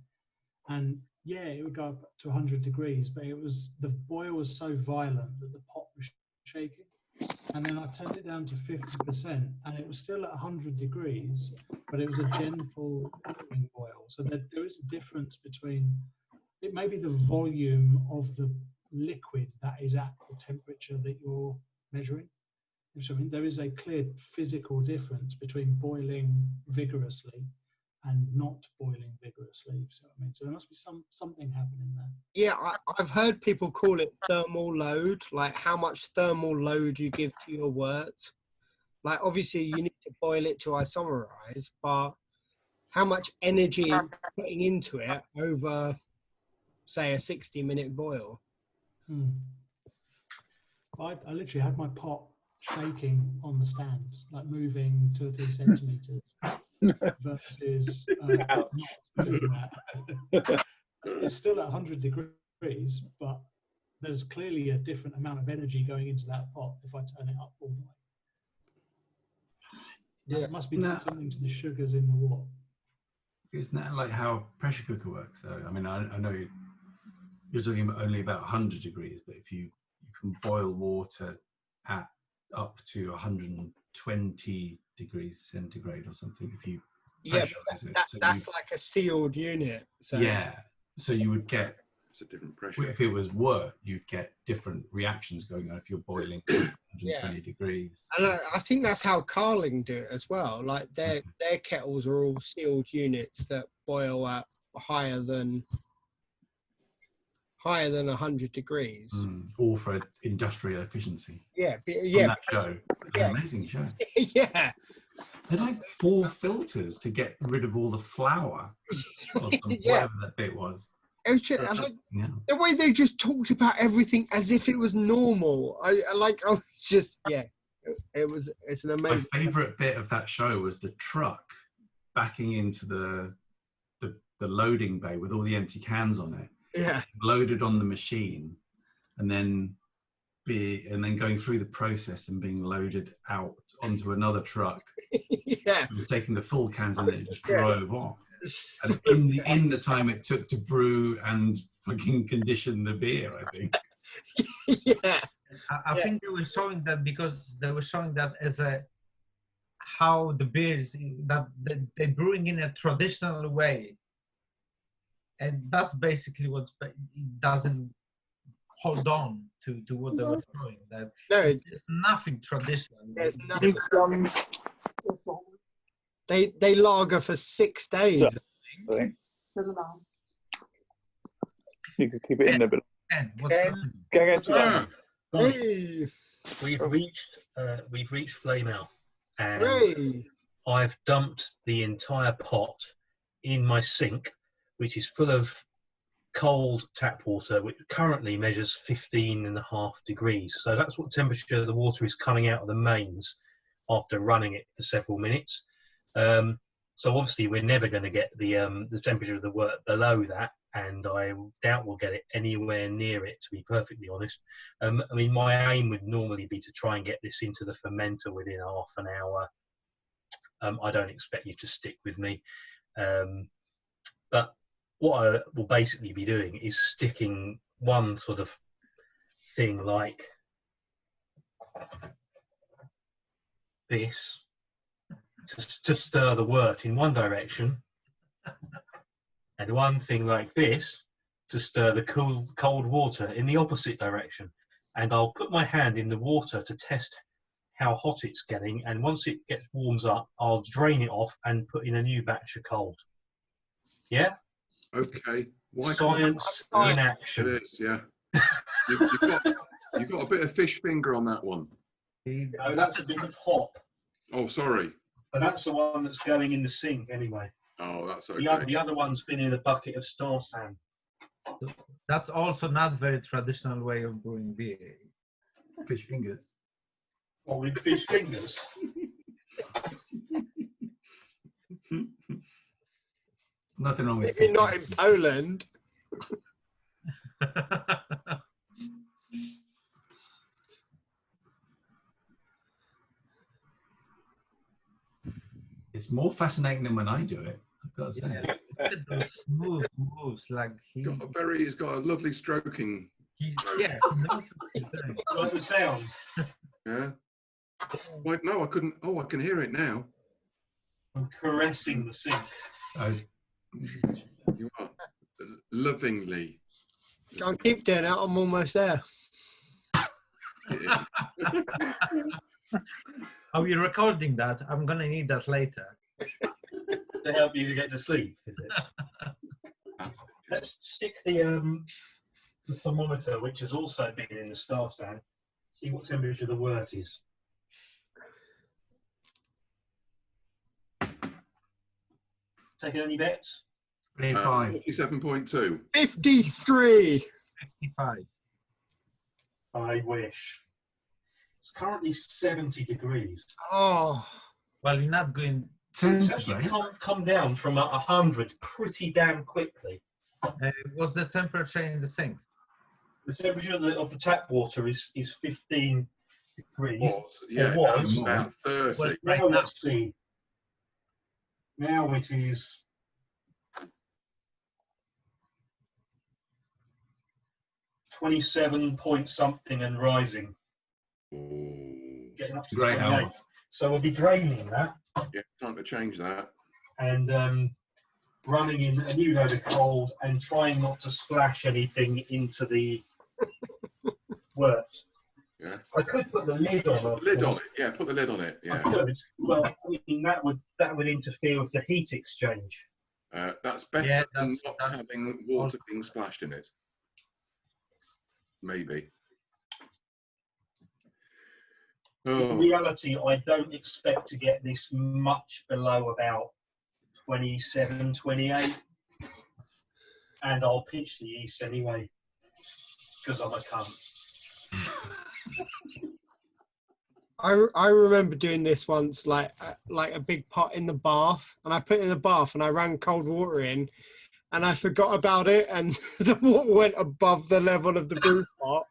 and yeah, it would go up to 100 degrees, but the boil was so violent that the pot was shaking. And then I turned it down to 50%, and it was still at 100 degrees, but it was a gentle boil. So there is a difference between, it may be the volume of the liquid that is at the temperature that you're measuring. I mean, there is a clear physical difference between boiling vigorously and not boiling vigorously. So I mean, so there must be something happening there. Yeah, I've heard people call it thermal load, like how much thermal load you give to your wort. Like obviously you need to boil it to isomerize, but how much energy you're putting into it over, say, a 60-minute boil. I literally had my pot shaking on the stand, like moving 2 or 3 centimeters. Versus not doing that. It's still at 100 degrees, but there's clearly a different amount of energy going into that pot if I turn it up all the way. It must be doing something to the sugars in the wort. Isn't that like how pressure cooker works though? I mean, I know you're talking about only about 100 degrees, but if you can boil water at up to 120 degrees centigrade or something, if you pressurize it. That's like a sealed unit. So. Yeah, so you would get, it's a different pressure. If it was wort, you'd get different reactions going on if you're boiling 120 degrees. And I think that's how Carling do it as well. Like their kettles are all sealed units that boil at higher than 100 degrees. All for industrial efficiency. Yeah, On that show. An amazing show. Yeah. They had like 4 filters to get rid of all the flour. Or whatever that bit was. It was just, the way they just talked about everything as if it was normal. It's an amazing. My favourite bit of that show was the truck backing into the loading bay with all the empty cans on it. Yeah. Loaded on the machine, and then going through the process and being loaded out onto another truck. Yeah. Taking the full cans and then it just drove off. And in the time it took to brew and fucking condition the beer, I think. Yeah. I think they were showing that because they were showing that as how the beers that they're brewing in a traditional way. And that's basically what it doesn't hold on to what they were showing. That there's nothing traditional. There's nothing. They lager for 6 days. Yeah. You could keep it in there, but we've reached flame out, and I've dumped the entire pot in my sink, which is full of cold tap water, which currently measures 15.5 degrees. So that's what temperature the water is coming out of the mains after running it for several minutes. So obviously we're never going to get the temperature of the work below that, and I doubt we'll get it anywhere near it, to be perfectly honest. I mean, my aim would normally be to try and get this into the fermenter within half an hour. I don't expect you to stick with me. But what I will basically be doing is sticking one sort of thing like this to stir the wort in one direction, and one thing like this to stir the cold water in the opposite direction. And I'll put my hand in the water to test how hot it's getting, and once it warms up, I'll drain it off and put in a new batch of cold. Yeah? Okay. Science in action. It is, yeah. You've got a bit of fish finger on that one. No, that's a bit of hop. Oh, sorry. But that's the one that's going in the sink anyway. Oh, that's okay. The other one's been in a bucket of star sand. That's also not very traditional way of brewing beer. Fish fingers. Or with fish fingers. Nothing wrong with If you're not in Poland. It's more fascinating than when I do it, I've got to say. Look at those smooth moves, like he's got a lovely stroking. He knows what he's doing. Like the sound. Yeah. Wait, no, I couldn't. Oh, I can hear it now. I'm caressing the sink. You are lovingly. I'll keep doing it. I'm almost there. Are we recording that? I'm gonna need that later. To help you to get to sleep, is it? Let's stick the thermometer, which has also been in the star stand. See what temperature the wort is. Taking any bets? 57.2. 53. 55. I wish. It's currently 70 degrees. Oh. Well, you're not going. It's actually come down from 100 pretty damn quickly. What's the temperature in the sink? The temperature of the tap water is 15 degrees. Yeah, it was. about 30. Well, now let's see. Now it is 27 point something and rising. Getting up to 28. So we'll be draining that. Yeah, time to change that. And running in a new load of cold and trying not to splash anything into the wort. Yeah. I could put the lid on. Put the lid on it. Yeah, put the lid on it. Yeah. I could. Well, I mean, that would interfere with the heat exchange. That's better than not having water being splashed in it. Maybe. In reality, I don't expect to get this much below about 27, 28. And I'll pitch the yeast anyway, because I'm a cunt. I remember doing this once, like a big pot in the bath, and I put it in the bath and I ran cold water in, and I forgot about it, and the water went above the level of the brew pot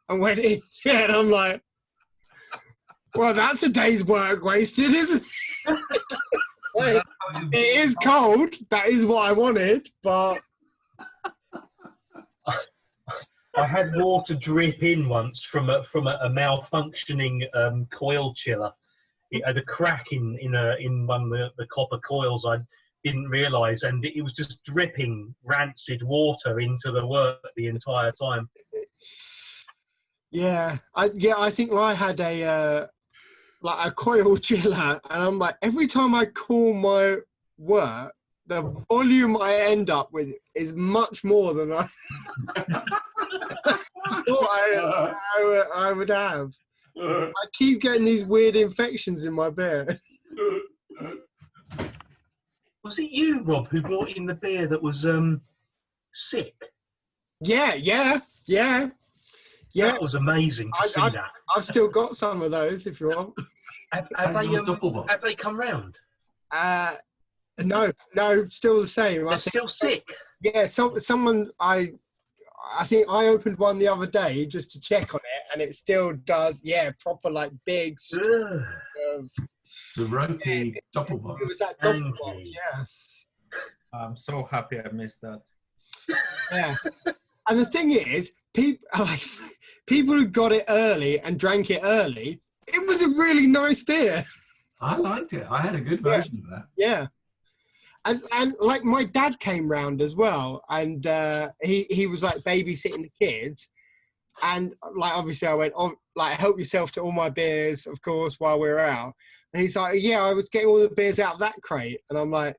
and went into it, and I'm like, well, that's a day's work wasted, isn't it? Like, it is cold. That is what I wanted, but I had water drip in once from a malfunctioning coil chiller. It had a crack in one of the copper coils. I didn't realise, and it was just dripping rancid water into the wort the entire time. Yeah, I think I had a coil chiller, and I'm like, every time I cool my wort, the volume I end up with is much more than I thought I would have. I keep getting these weird infections in my beer. Was it you, Rob, who brought in the beer that was sick? Yeah. That was amazing to see that. I've still got some of those if you want. Have they come round? No, still the same. They're still sick. Yeah, someone I think I opened one the other day just to check on it, and it still does. Yeah, proper like big. The ropey doppelbock. It was that doppelbock. Yeah. I'm so happy I missed that. Yeah. And the thing is, people who got it early and drank it early, it was a really nice beer. I liked it. I had a good version of that. Yeah. And like my dad came round as well, and he was like babysitting the kids, and like obviously I went on like help yourself to all my beers, of course, while we were out. And he's like, yeah, I was getting all the beers out of that crate, and I'm like,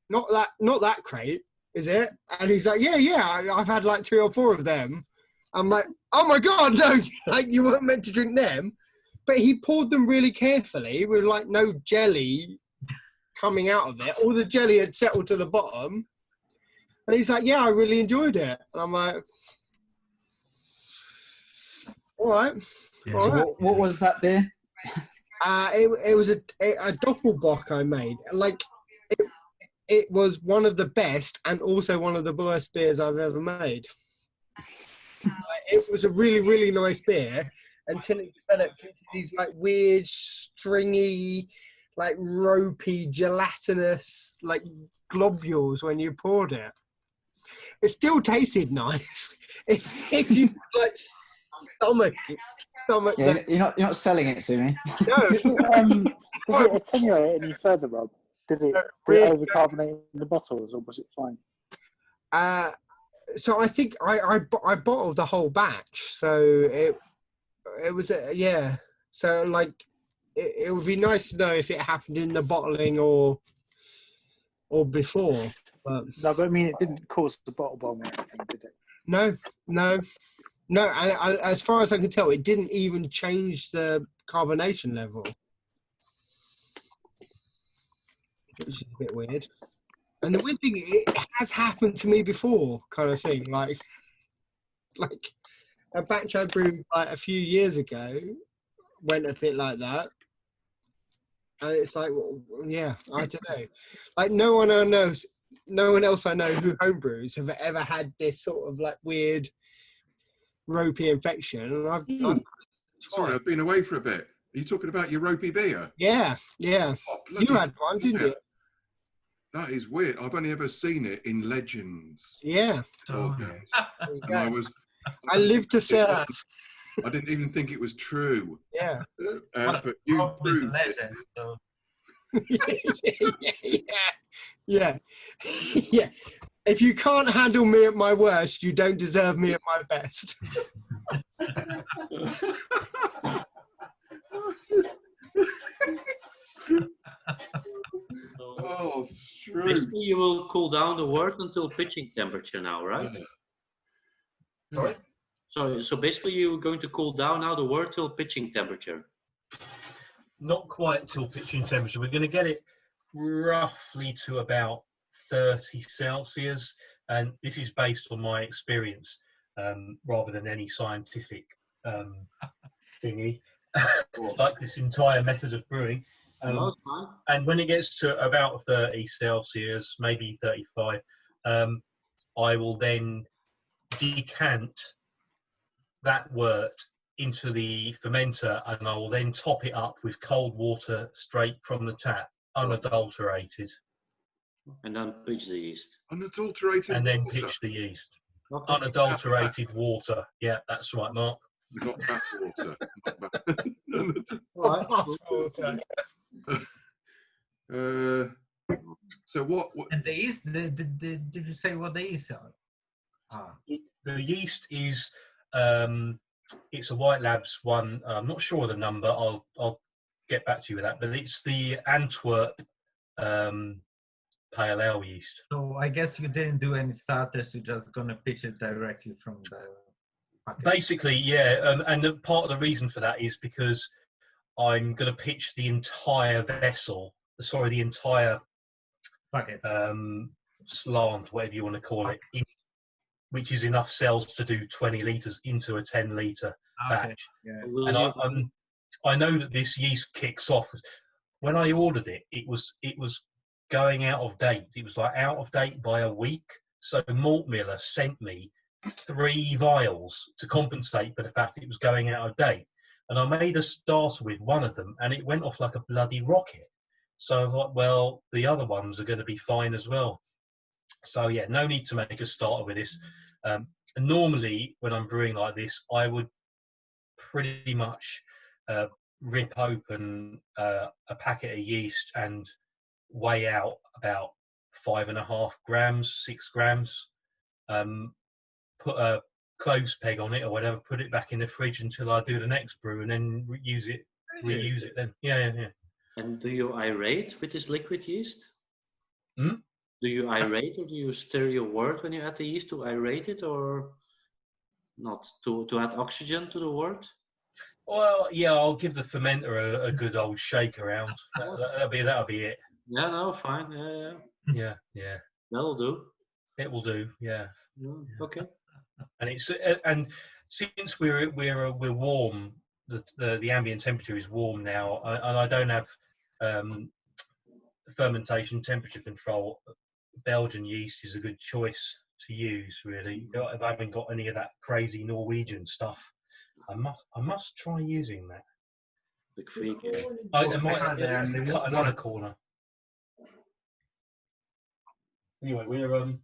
not that crate, is it? And he's like, yeah, I've had like 3 or 4 of them. I'm like, oh my god, no, like you weren't meant to drink them. But he poured them really carefully with like no jelly coming out of it. All the jelly had settled to the bottom. And he's like, yeah, I really enjoyed it. And I'm like, all right. Yeah, all right. What was that beer? It was a Doppelbock I made. Like, it was one of the best and also one of the worst beers I've ever made. It was a really, really nice beer until it developed into these like weird, stringy, like ropey, gelatinous, like globules when you poured it. It still tasted nice. if you like stomach. Yeah, you're not selling it to me. No. Did it attenuate any further, Rob? Did it overcarbonate in the bottles, or was it fine? So I think I bottled the whole batch. So it was yeah. So like it would be nice to know if it happened in the bottling or before. But I mean, it didn't cause the bottle bomb or anything, did it? No. And as far as I can tell, it didn't even change the carbonation level. Which is a bit weird. And the weird thing, it has happened to me before, kind of thing. Like a batch I brewed like a few years ago went a bit like that. And it's like, well, yeah, I don't know. Like no one else I know who homebrews have ever had this sort of like weird ropey infection. And Sorry, I've been away for a bit. Are you talking about your ropey beer? Yeah. Oh, You had one, didn't you? That is weird. I've only ever seen it in legends. Yeah. I lived to serve. I didn't even think it was true. Yeah. But you proved legend, so. Yeah. If you can't handle me at my worst, you don't deserve me at my best. Oh, it's true. Basically, you will cool down the wort until pitching temperature now, right? Sorry? So basically, you're going to cool down now the wort till pitching temperature. Not quite till pitching temperature. We're going to get it roughly to about 30 Celsius, and this is based on my experience rather than any scientific thingy, like this entire method of brewing. And when it gets to about 30 Celsius, maybe 35, I will then decant that wort into the fermenter, and I will then top it up with cold water straight from the tap, unadulterated. And then pitch the yeast. Unadulterated. And then water. pitch the yeast. Okay. Unadulterated water. Yeah, that's right, Mark. Not bath water. So what? And the yeast? Did you say what the yeast are? The yeast is it's a White Labs one. I'm not sure of the number. I'll get back to you with that. But it's the Antwerp Pale Ale yeast. So I guess you didn't do any starters. You're just gonna pitch it directly from the packet. Basically, yeah. And part of the reason for that is because I'm going to pitch the entire vessel. Sorry, the entire slant, whatever you want to call it, which is enough cells to do 20 litres into a 10 litre batch. Yeah. And I know that this yeast kicks off. When I ordered it, it was going out of date. It was like out of date by a week. So Malt Miller sent me 3 vials to compensate for the fact that it was going out of date. And I made a starter with one of them, and it went off like a bloody rocket. So I thought, well, the other ones are going to be fine as well. So yeah, no need to make a starter with this. Normally, when I'm brewing like this, I would pretty much rip open a packet of yeast and weigh out about 5.5 grams, 6 grams. Put a clothes peg on it or whatever. Put it back in the fridge until I do the next brew, and then reuse it then. Yeah. And do you aerate with this liquid yeast? Hmm? Do you aerate, or do you stir your wort when you add the yeast to aerate it, or not? To add oxygen to the wort? Well, yeah, I'll give the fermenter a good old shake around. That'll be it. Yeah, no, fine. Yeah. That'll do. It will do. Yeah. Okay. And since we're warm, the ambient temperature is warm now, and I don't have fermentation temperature control. Belgian yeast is a good choice to use, really. If I haven't got any of that crazy Norwegian stuff, I must try using that. The freak. I might cut another corner. Anyway, we're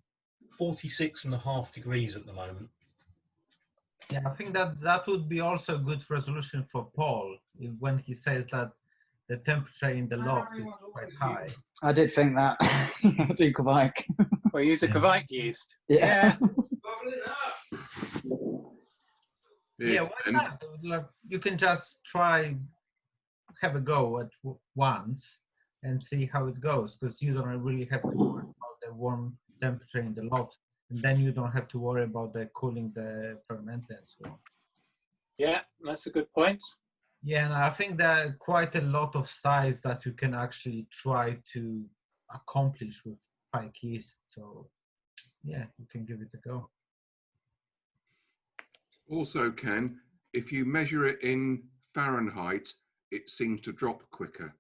46.5 degrees at the moment. Yeah, I think that would be also a good resolution for Paul when he says that the temperature in the loft is quite high. I did think that. Do Kvike. Well, use a Kvike yeast. Yeah. Yeah, why not? Like, you can just try, have a go at once and see how it goes, because you don't really have to worry about the warm temperature in the loft, and then you don't have to worry about the cooling the fermenter and so on. Yeah, that's a good point. Yeah, and I think there are quite a lot of styles that you can actually try to accomplish with Kvike yeast. So yeah, you can give it a go. Also, Ken, if you measure it in Fahrenheit, it seems to drop quicker.